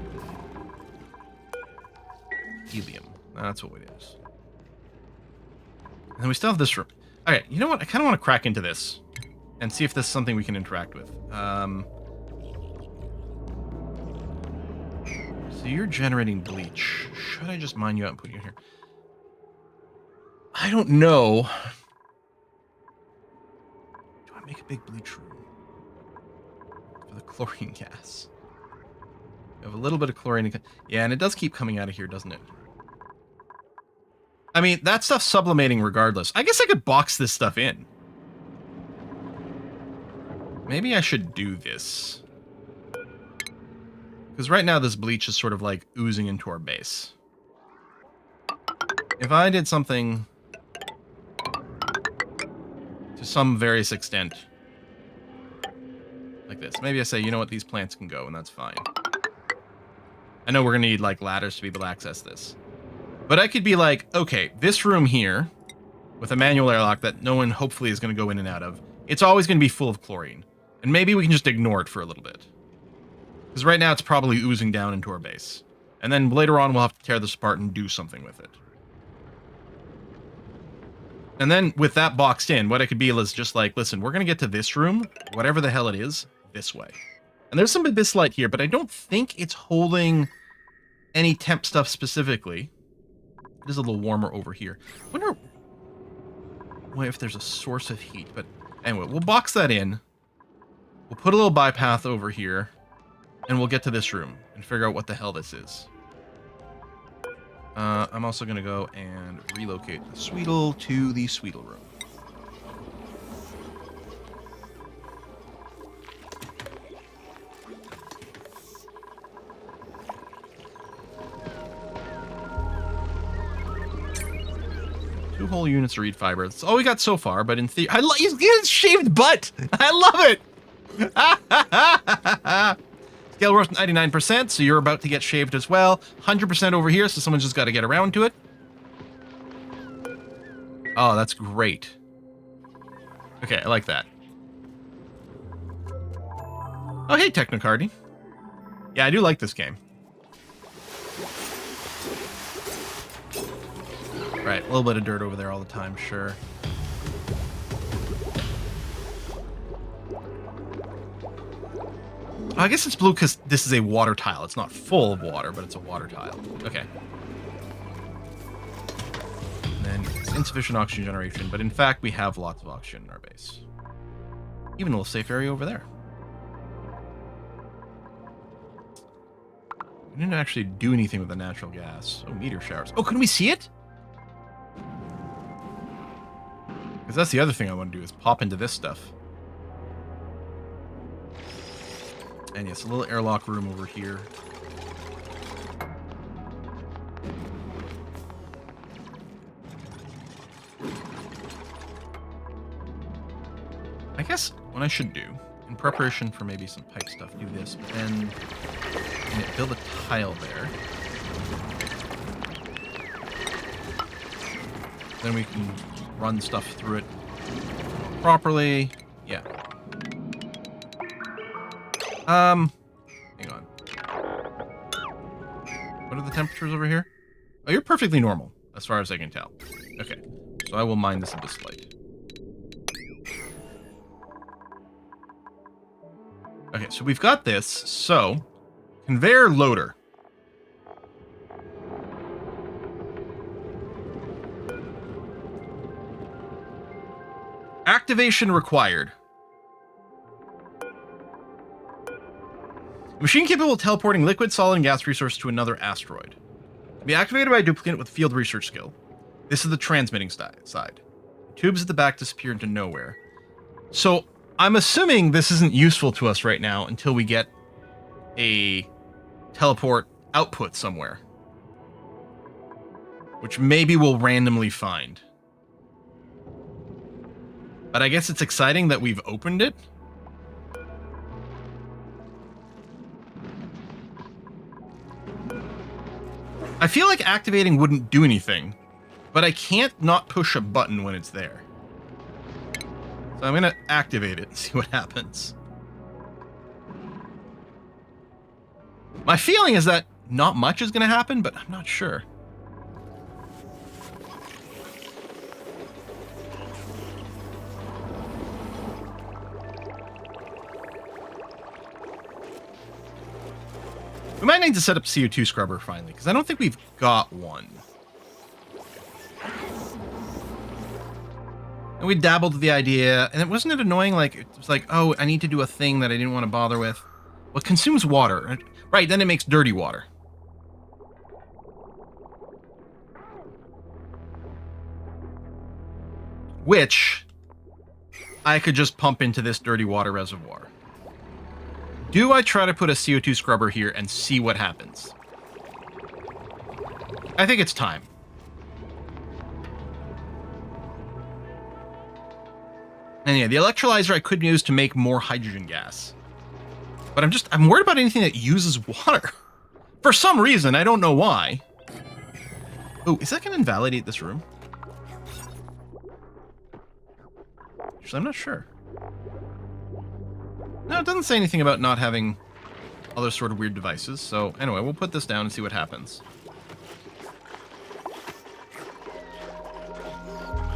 Helium. That's what it is. And then we still have this room. Okay, you know what? I kind of want to crack into this and see if this is something we can interact with. So you're generating bleach. Should I just mine you out and put you in here? I don't know. Do I make a big bleach room? For the chlorine gas. We have a little bit of chlorine. Yeah, and it does keep coming out of here, doesn't it? I mean, that stuff's sublimating regardless. I guess I could box this stuff in. Maybe I should do this. Because right now this bleach is sort of like oozing into our base. If I did something to some various extent like this. Maybe I say, you know what, these plants can go, and that's fine. I know we're going to need like ladders to be able to access this. But I could be like, okay, this room here with a manual airlock that no one hopefully is going to go in and out of, it's always going to be full of chlorine. And maybe we can just ignore it for a little bit. Because right now it's probably oozing down into our base. And then later on we'll have to tear this apart and do something with it. And then with that boxed in, what I could be is just like, listen, we're going to get to this room, whatever the hell it is, this way. And there's some abyssite here, but I don't think it's holding any temp stuff specifically. It is a little warmer over here. I wonder if there's a source of heat. But anyway, we'll box that in. We'll put a little bypath over here. And we'll get to this room and figure out what the hell this is. I'm also going to go and relocate the Sweetle to the Sweetle room. Two whole units of reed fiber. That's all we got so far, but in theory... He's got a shaved butt! I love it! Scale roast 99%, so you're about to get shaved as well. 100% over here, so someone's just got to get around to it. Oh, that's great. Okay, I like that. Oh, hey, Technocardy. Yeah, I do like this game. Right, a little bit of dirt over there all the time, sure. I guess it's blue because this is a water tile. It's not full of water, but it's a water tile. Okay. And then it's insufficient oxygen generation, but in fact, we have lots of oxygen in our base. Even a little safe area over there. We didn't actually do anything with the natural gas. Oh, meteor showers. Oh, can we see it? Because that's the other thing I want to do is pop into this stuff. And yes, a little airlock room over here. I guess what I should do, in preparation for maybe some pipe stuff, do this, but then build a tile there. Then we can run stuff through it properly. Yeah. Hang on. What are the temperatures over here? Oh, you're perfectly normal, as far as I can tell. Okay, so I will mine this abyssite. Okay, so we've got this. So, conveyor loader. Activation required. A machine capable of teleporting liquid, solid, and gas resources to another asteroid. To be activated by a duplicate with field research skill. This is the transmitting side. The tubes at the back disappear into nowhere. So, I'm assuming this isn't useful to us right now until we get a teleport output somewhere. Which maybe we'll randomly find. But I guess it's exciting that we've opened it. I feel like activating wouldn't do anything, but I can't not push a button when it's there. So I'm going to activate it and see what happens. My feeling is that not much is going to happen, but I'm not sure. We might need to set up CO2 scrubber finally, because I don't think we've got one. And we dabbled with the idea, and it wasn't it annoying? Like, it was like, oh, I need to do a thing that I didn't want to bother with. Well, it consumes water. Right, then it makes dirty water. Which I could just pump into this dirty water reservoir. Do I try to put a CO2 scrubber here and see what happens? I think it's time. And yeah, the electrolyzer I could use to make more hydrogen gas. But I'm worried about anything that uses water. For some reason, I don't know why. Oh, is that going to invalidate this room? Actually, I'm not sure. No, it doesn't say anything about not having other sort of weird devices. So anyway, we'll put this down and see what happens.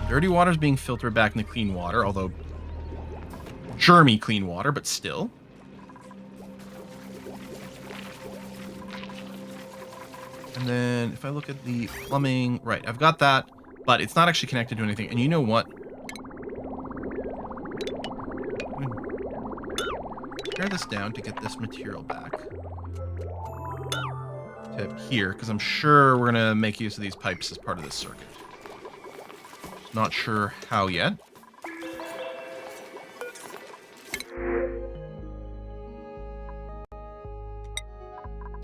Dirty water is being filtered back into clean water, although germy clean water, but still. And then if I look at the plumbing, right, I've got that, but it's not actually connected to anything. And you know what? Tear this down to get this material back to here, because I'm sure we're going to make use of these pipes as part of this circuit. Not sure how yet.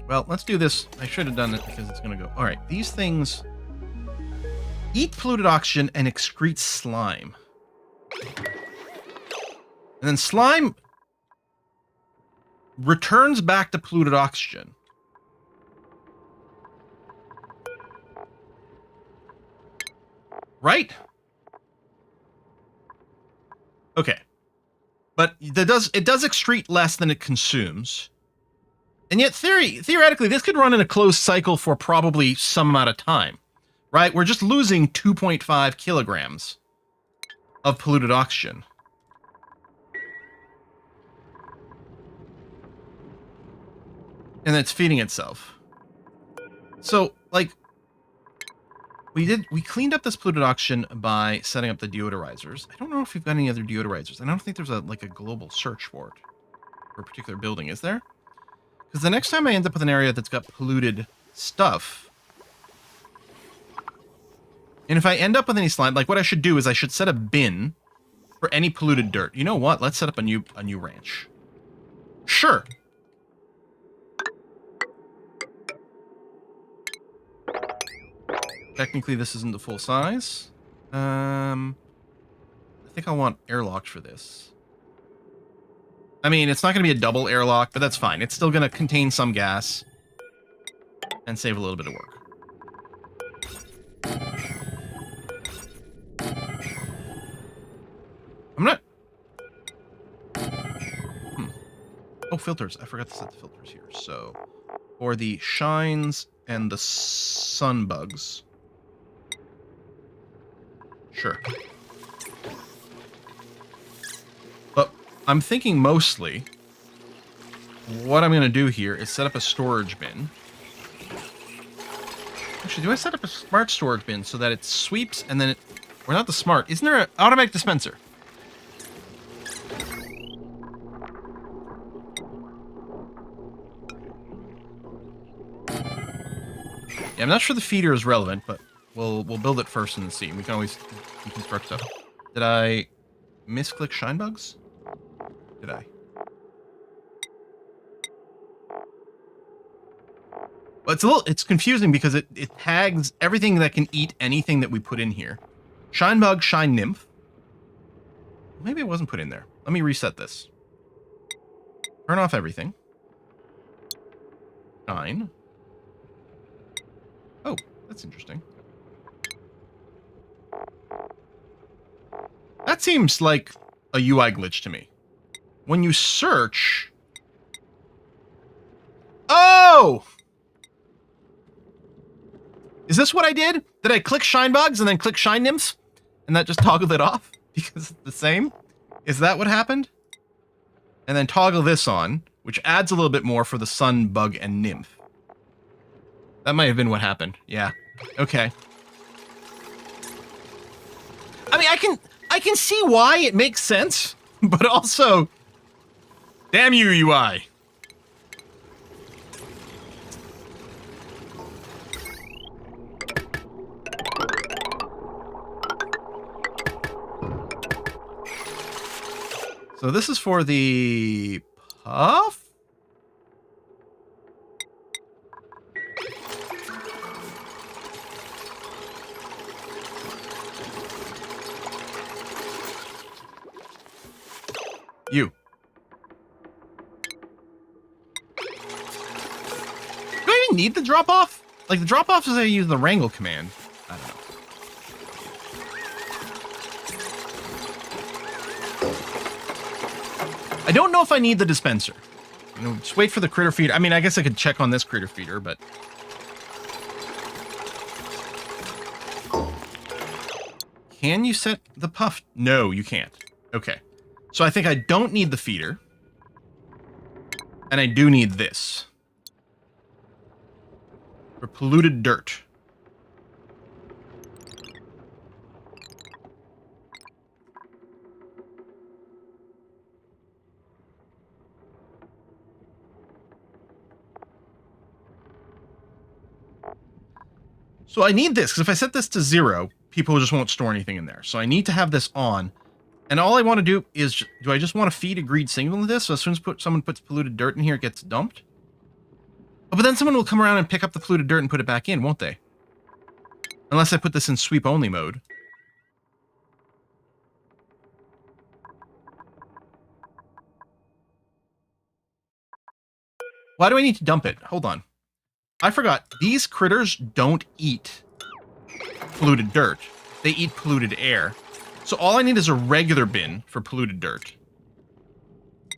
Well, let's do this. I should have done it because it's going to go. All right, these things eat polluted oxygen and excrete slime. And then slime returns back to polluted oxygen. Right? Okay. But it does excrete less than it consumes. And yet theoretically, this could run in a closed cycle for probably some amount of time. Right? We're just losing 2.5 kilograms of polluted oxygen. And it's feeding itself. So, like, we cleaned up this polluted oxygen by setting up the deodorizers. I don't know if we've got any other deodorizers. I don't think there's a global search for it for a particular building, is there? Because the next time I end up with an area that's got polluted stuff, and if I end up with any slime, like what I should do is I should set a bin for any polluted dirt. You know what? Let's set up a new ranch. Sure. Technically, this isn't the full size. I think I want airlocked for this. I mean, it's not going to be a double airlock, but that's fine. It's still going to contain some gas and save a little bit of work. I'm not... Oh, filters. I forgot to set the filters here. So, for the shines and the sun bugs. Sure. But I'm thinking mostly what I'm going to do here is set up a storage bin. Actually, do I set up a smart storage bin so that it sweeps and then it... Or not the smart. Isn't there an automatic dispenser? Yeah, I'm not sure the feeder is relevant, but we'll build it first and see. We can always deconstruct stuff. Did I misclick shine bugs? Did I? Well, it's confusing because it tags everything that can eat anything that we put in here. Shine bug, shine nymph. Maybe it wasn't put in there. Let me reset this. Turn off everything. Shine. That's interesting. That seems like a UI glitch to me. When you search... Oh! Is this what I did? Did I click Shine Bugs and then click Shine Nymphs? And that just toggled it off? Because it's the same? Is that what happened? And then toggle this on, which adds a little bit more for the Sun, Bug, and Nymph. That might have been what happened. Yeah. Okay. I mean, I can see why it makes sense, but also, damn you, UI. So this is for the puff? You. Do I even need the drop-off? Like, the drop-off is I use the wrangle command. I don't know. I don't know if I need the dispenser. You know, just wait for the critter feeder. I mean, I guess I could check on this critter feeder, but... Can you set the puff? No, you can't. Okay. So I think I don't need the feeder. And I do need this. For polluted dirt. So I need this, because if I set this to 0, people just won't store anything in there. So I need to have this on. And all I want to do is, do I just want to feed a greed signal to this? So as soon as someone puts polluted dirt in here, it gets dumped? Oh, but then someone will come around and pick up the polluted dirt and put it back in, won't they? Unless I put this in sweep-only mode. Why do I need to dump it? Hold on. I forgot. These critters don't eat polluted dirt. They eat polluted air. So all I need is a regular bin for polluted dirt.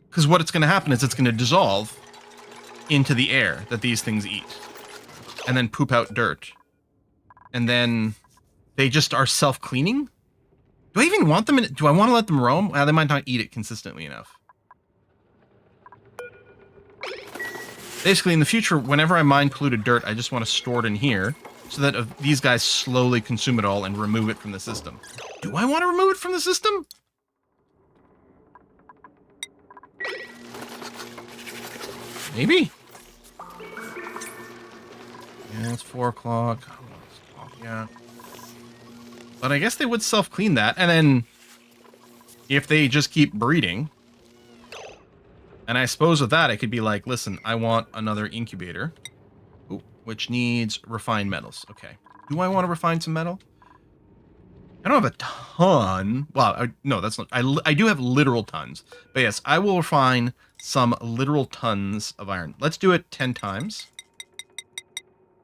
Because what it's going to happen is it's going to dissolve into the air that these things eat. And then poop out dirt. And then they just are self-cleaning? Do I even want them in? Do I want to let them roam? Well, they might not eat it consistently enough. Basically, in the future, whenever I mine polluted dirt, I just want to store it in here so that these guys slowly consume it all and remove it from the system. Do I want to remove it from the system? Maybe. Yeah, it's 4 o'clock. Yeah. But I guess they would self-clean that, and then if they just keep breeding... And I suppose with that, I could be like, listen, I want another incubator, which needs refined metals. Okay. Do I want to refine some metal? I don't have a ton. Well, no, that's not. I do have literal tons. But yes, I will refine some literal tons of iron. Let's do it 10 times.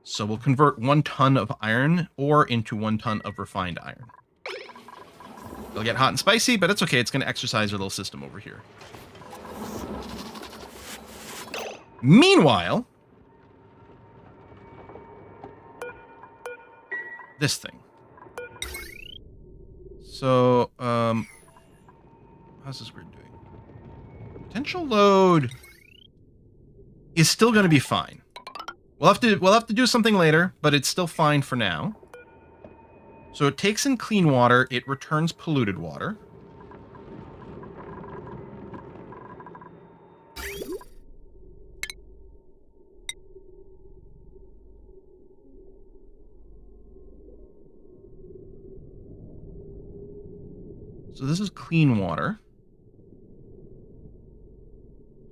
So we'll convert 1 ton of iron ore into 1 ton of refined iron. It'll get hot and spicy, but it's okay. It's going to exercise our little system over here. Meanwhile, this thing. So, how's this grid doing? Potential load is still going to be fine. We'll have to do something later, but it's still fine for now. So it takes in clean water, it returns polluted water. So this is clean water.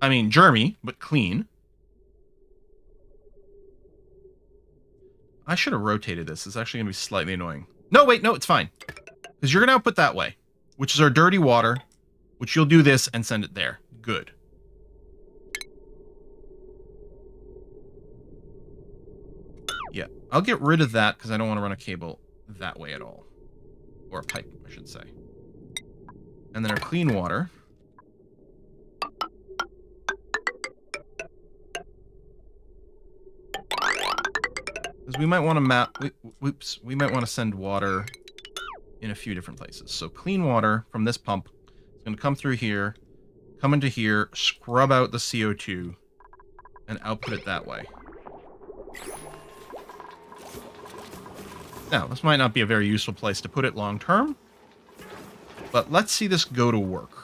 I mean, germy, but clean. I should have rotated this. It's actually going to be slightly annoying. No, wait, no, it's fine. Because you're going to output that way, which is our dirty water, which you'll do this and send it there. Good. Yeah. I'll get rid of that because I don't want to run a cable that way at all. Or a pipe, I should say. And then our clean water. Because we might want to we might want to send water in a few different places. So clean water from this pump is going to come through here, come into here, scrub out the CO2, and output it that way. Now, this might not be a very useful place to put it long term, but let's see this go to work.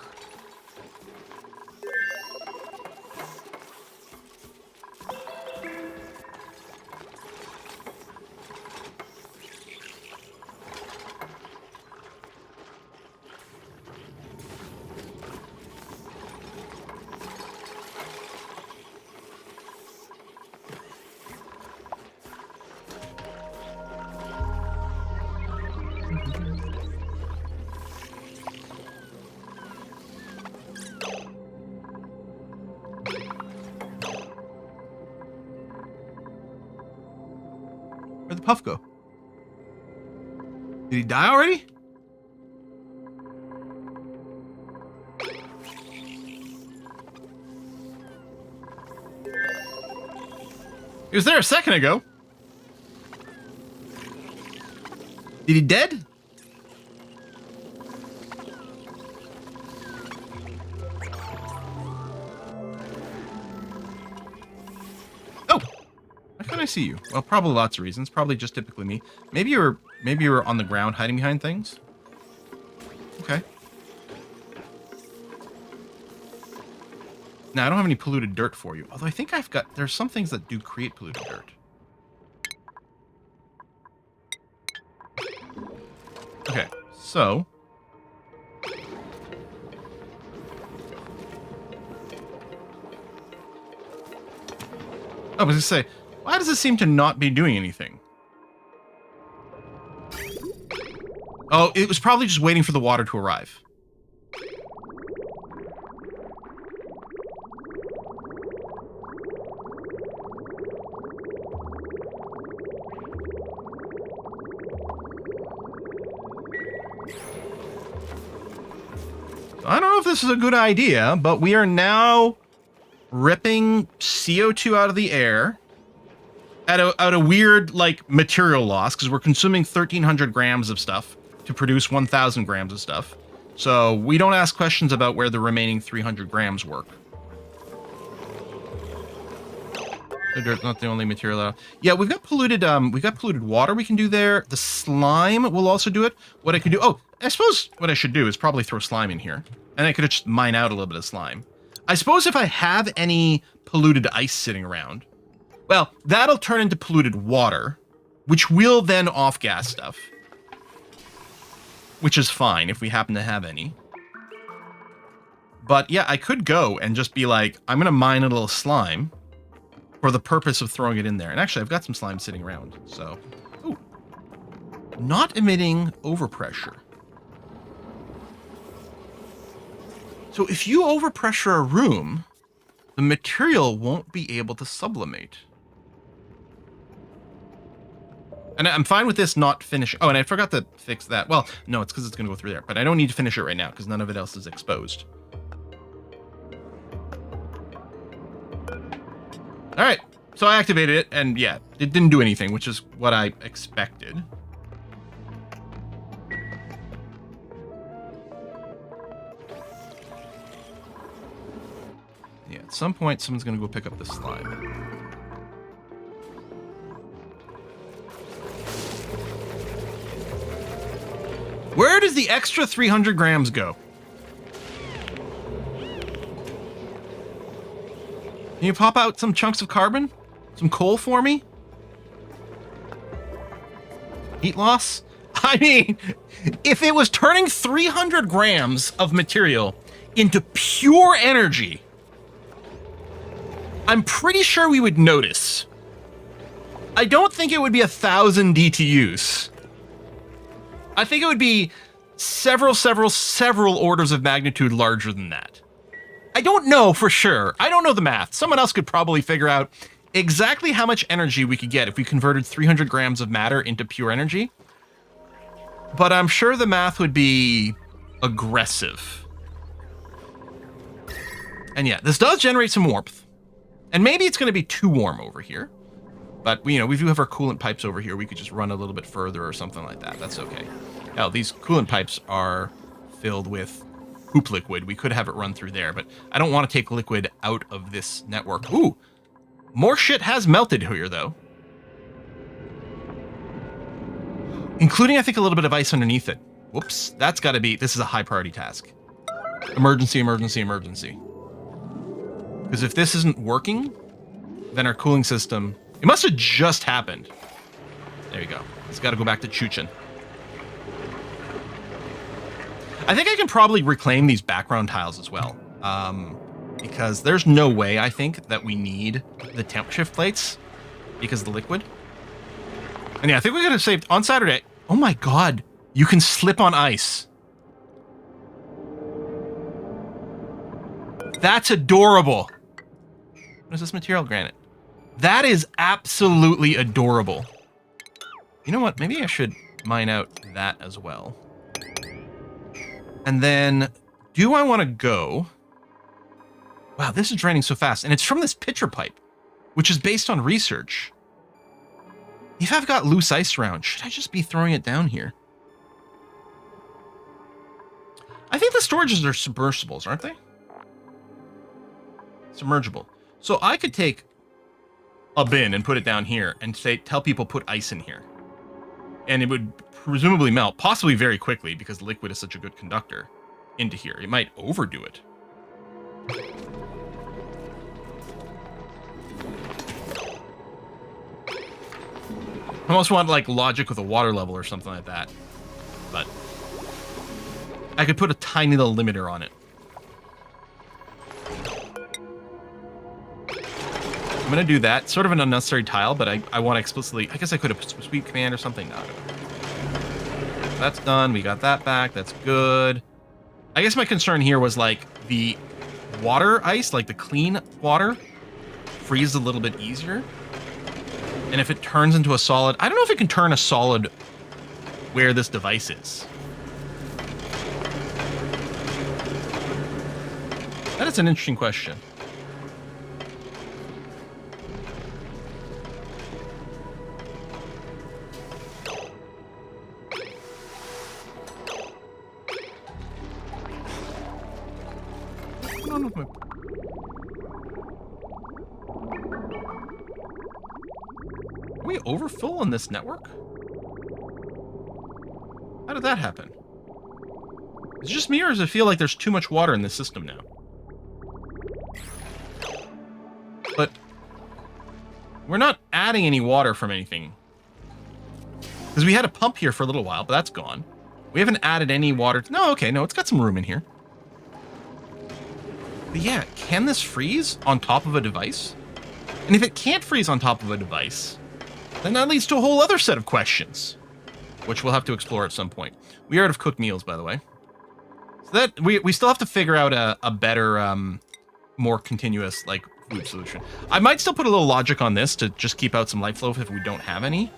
Where'd the puff go? Did he die already? He was there a second ago. Did he dead? Oh, why can't I see you? Well, probably lots of reasons. Probably just typically me. Maybe you were on the ground hiding behind things. Okay. Now I don't have any polluted dirt for you. Although I think there's some things that do create polluted dirt. Okay, so I was gonna say, why does it seem to not be doing anything? Oh, it was probably just waiting for the water to arrive. I don't know if this is a good idea, but we are now ripping CO2 out of the air at a weird, like, material loss, because we're consuming 1,300 grams of stuff to produce 1,000 grams of stuff. So we don't ask questions about where the remaining 300 grams work. The dirt's not the only material. Yeah, we've got polluted water we can do there. The slime will also do it. What I could do, oh, I suppose what I should do is probably throw slime in here. And I could just mine out a little bit of slime. I suppose if I have any polluted ice sitting around, well, that'll turn into polluted water, which will then off-gas stuff. Which is fine if we happen to have any. But yeah, I could go and just be like, I'm going to mine a little slime for the purpose of throwing it in there. And actually, I've got some slime sitting around, so. Ooh. Not emitting overpressure. So if you overpressure a room, the material won't be able to sublimate. And I'm fine with this not finishing. Oh, and I forgot to fix that. Well, no, it's because it's going to go through there. But I don't need to finish it right now because none of it else is exposed. All right. So I activated it, and yeah, it didn't do anything, which is what I expected. Yeah, at some point, someone's going to go pick up the slime. Where does the extra 300 grams go? Can you pop out some chunks of carbon? Some coal for me? Heat loss? I mean, if it was turning 300 grams of material into pure energy, I'm pretty sure we would notice. I don't think it would be 1,000 DTUs. I think it would be several orders of magnitude larger than that. I don't know for sure. I don't know the math. Someone else could probably figure out exactly how much energy we could get if we converted 300 grams of matter into pure energy. But I'm sure the math would be aggressive. And yeah, this does generate some warmth. And maybe it's going to be too warm over here. But, you know, we do have our coolant pipes over here. We could just run a little bit further or something like that. That's okay. Now, these coolant pipes are filled with poop liquid. We could have it run through there, but I don't want to take liquid out of this network. Ooh, more shit has melted here, though. Including, I think, a little bit of ice underneath it. Whoops, that's got to be... This is a high priority task. Emergency, emergency, emergency. Because if this isn't working, then our cooling system... It must have just happened. There you go. It's got to go back to Chuchin. I think I can probably reclaim these background tiles as well. Because there's no way, I think, that we need the temp shift plates because of the liquid. And yeah, I think we're going to save on Saturday. Oh my God. You can slip on ice. That's adorable. What is this material? Granite. That is absolutely adorable. You know what? Maybe I should mine out that as well. And then, do I want to go... Wow, this is draining so fast. And it's from this pitcher pipe, which is based on research. If I've got loose ice around, should I just be throwing it down here? I think the storages are submersibles, aren't they? Submergible. So I could take a bin and put it down here and say, tell people put ice in here. And it would presumably melt, possibly very quickly because the liquid is such a good conductor into here. It might overdo it. I almost want like logic with a water level or something like that. But I could put a tiny little limiter on it. I'm going to do that. Sort of an unnecessary tile, but I want to explicitly... I guess I could have sweep command or something. No, that's done. We got that back. That's good. I guess my concern here was like the water ice, like the clean water, freezes a little bit easier. And if it turns into a solid... I don't know if it can turn a solid where this device is. That is an interesting question. Are we overfull on this network? How did that happen? Is it just me, or does it feel like there's too much water in this system now? But we're not adding any water from anything. Because we had a pump here for a little while, but that's gone. We haven't added any water. No, okay, no, it's got some room in here. But yeah, can this freeze on top of a device? And if it can't freeze on top of a device, then that leads to a whole other set of questions, which we'll have to explore at some point. We are out of cooked meals, by the way. So that we still have to figure out a better, more continuous, like, food solution. I might still put a little logic on this to just keep out some light flow if we don't have any.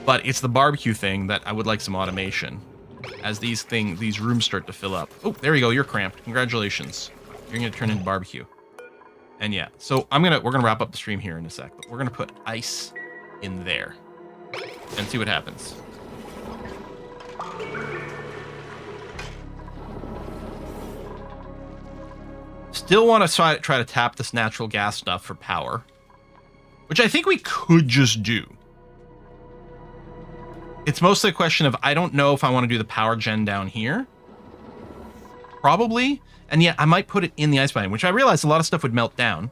But it's the barbecue thing that I would like some automation as these rooms start to fill up. Oh, there you go. You're cramped. Congratulations. You're going to turn into barbecue. And yeah, so we're going to wrap up the stream here in a sec, but we're going to put ice in there and see what happens. Still want to try to tap this natural gas stuff for power, which I think we could just do. It's mostly a question of, I don't know if I want to do the power gen down here. Probably. And yeah, I might put it in the ice biome, which I realize a lot of stuff would melt down.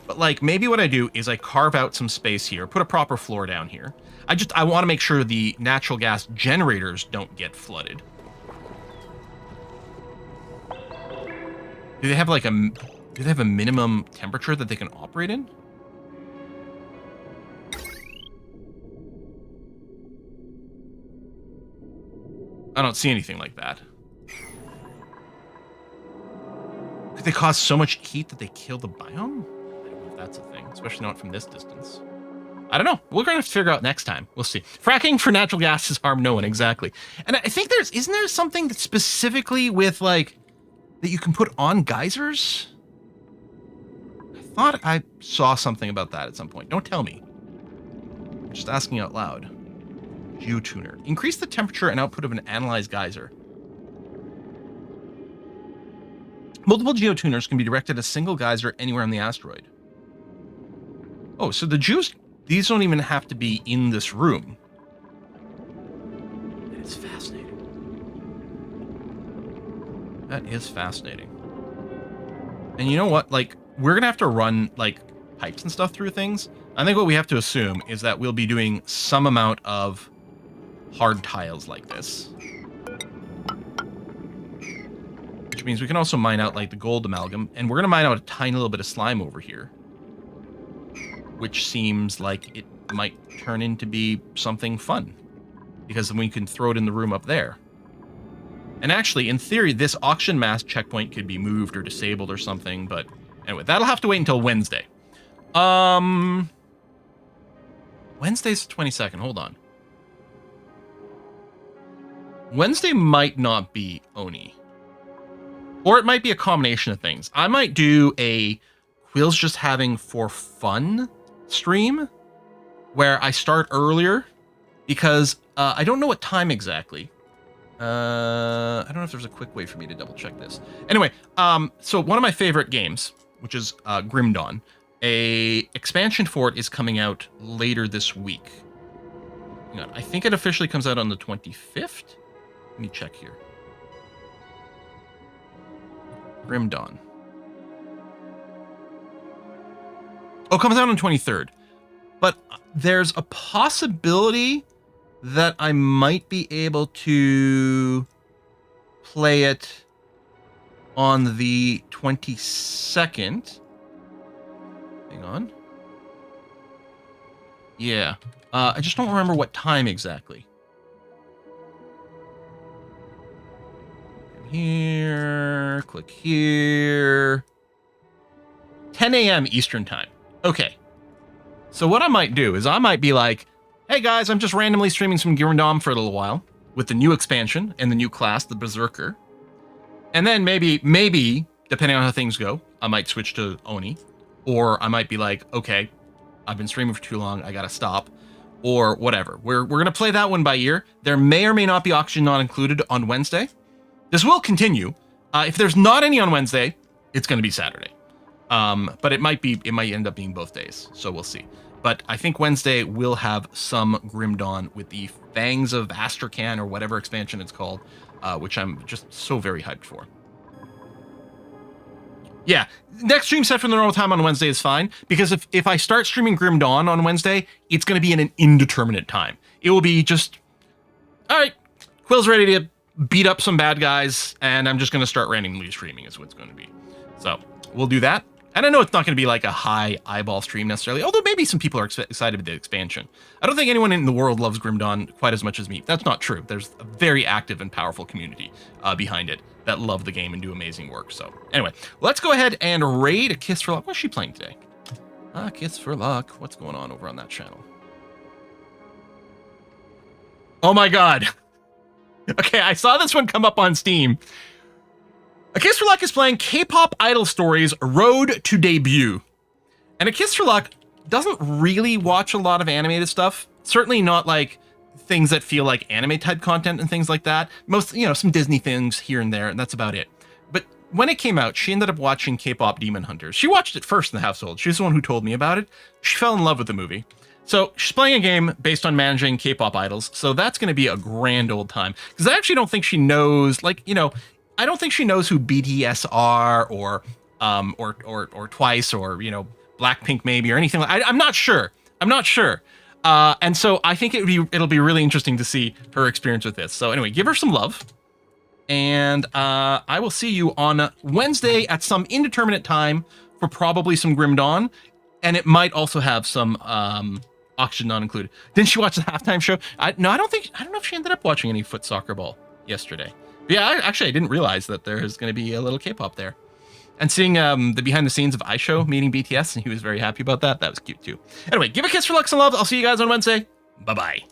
But like, maybe what I do is I carve out some space here, put a proper floor down here. I want to make sure the natural gas generators don't get flooded. Do they have like do they have a minimum temperature that they can operate in? I don't see anything like that. Could they cause so much heat that they kill the biome? I don't know if that's a thing, especially not from this distance. I don't know. We're going to have to figure out next time. We'll see. Fracking for natural gas has harmed no one, exactly. And I think isn't there something that specifically with, like, that you can put on geysers? I thought I saw something about that at some point. Don't tell me. I'm just asking out loud. Geotuner. Increase the temperature and output of an analyzed geyser. Multiple geotuners can be directed at a single geyser anywhere on the asteroid. Oh, so these don't even have to be in this room. That is fascinating. That is fascinating. And you know what? Like, we're going to have to run, like, pipes and stuff through things. I think what we have to assume is that we'll be doing some amount of hard tiles like this. Which means we can also mine out, like, the gold amalgam. And we're going to mine out a tiny little bit of slime over here. Which seems like it might turn into be something fun. Because then we can throw it in the room up there. And actually, in theory, this auction mass checkpoint could be moved or disabled or something. But anyway, that'll have to wait until Wednesday. Wednesday's the 22nd. Hold on. Wednesday might not be Oni. Or it might be a combination of things. I might do a Quill's just having for fun stream where I start earlier because I don't know what time exactly. I don't know if there's a quick way for me to double check this. Anyway, so one of my favorite games, which is Grim Dawn, a expansion for it is coming out later this week. Hang on, I think it officially comes out on the 25th. Let me check here. Grim Dawn. Oh, it comes out on 23rd. But there's a possibility that I might be able to play it on the 22nd. Hang on. Yeah. I just don't remember what time exactly. Here, click here. 10 a.m. Eastern time. Okay. So what I might do is I might be like, hey guys, I'm just randomly streaming some Grim Dawn for a little while with the new expansion and the new class, the Berserker. And then maybe, depending on how things go, I might switch to Oni. Or I might be like, okay, I've been streaming for too long, I gotta stop. Or whatever. We're gonna play that one by ear. There may or may not be Oxygen Not Included on Wednesday. This will continue. If there's not any on Wednesday, it's gonna be Saturday. But it might end up being both days, so we'll see. But I think Wednesday will have some Grim Dawn with the Fangs of Astrakhan or whatever expansion it's called, which I'm just so very hyped for. Yeah, next stream set for the normal time on Wednesday is fine, because if I start streaming Grim Dawn on Wednesday, it's going to be in an indeterminate time. It will be just, all right, Quill's ready to beat up some bad guys, and I'm just going to start randomly streaming is what it's going to be. So we'll do that. And I know it's not going to be like a high eyeball stream necessarily, although maybe some people are excited with the expansion. I don't think anyone in the world loves Grim Dawn quite as much as me. That's not true. There's a very active and powerful community behind it that love the game and do amazing work. So anyway, let's go ahead and raid A Kiss for Luck. What's she playing today? A Kiss for Luck. What's going on over on that channel? Oh my God. Okay, I saw this one come up on Steam. A Kiss for Luck is playing K-pop Idol Stories Road to Debut. And A Kiss for Luck doesn't really watch a lot of animated stuff. Certainly not like things that feel like anime type content and things like that. Most, some Disney things here and there, and that's about it. But when it came out, she ended up watching K-pop Demon Hunters. She watched it first in the household. She's the one who told me about it. She fell in love with the movie. So she's playing a game based on managing K-pop idols. So that's going to be a grand old time. Because I actually don't think she knows, I don't think she knows who BTS are or Twice or Blackpink maybe or anything like. I'm not sure. And so I think it'll be really interesting to see her experience with this. So anyway, give her some love, and I will see you on Wednesday at some indeterminate time for probably some Grim Dawn, and it might also have some Oxygen Not Included. Didn't she watch the halftime show? I don't know if she ended up watching any foot soccer ball yesterday. But yeah, I didn't realize that there's going to be a little K-pop there. And seeing the behind the scenes of iShow meeting BTS, and he was very happy about that. That was cute too. Anyway, give a kiss for Lux and love. I'll see you guys on Wednesday. Bye-bye.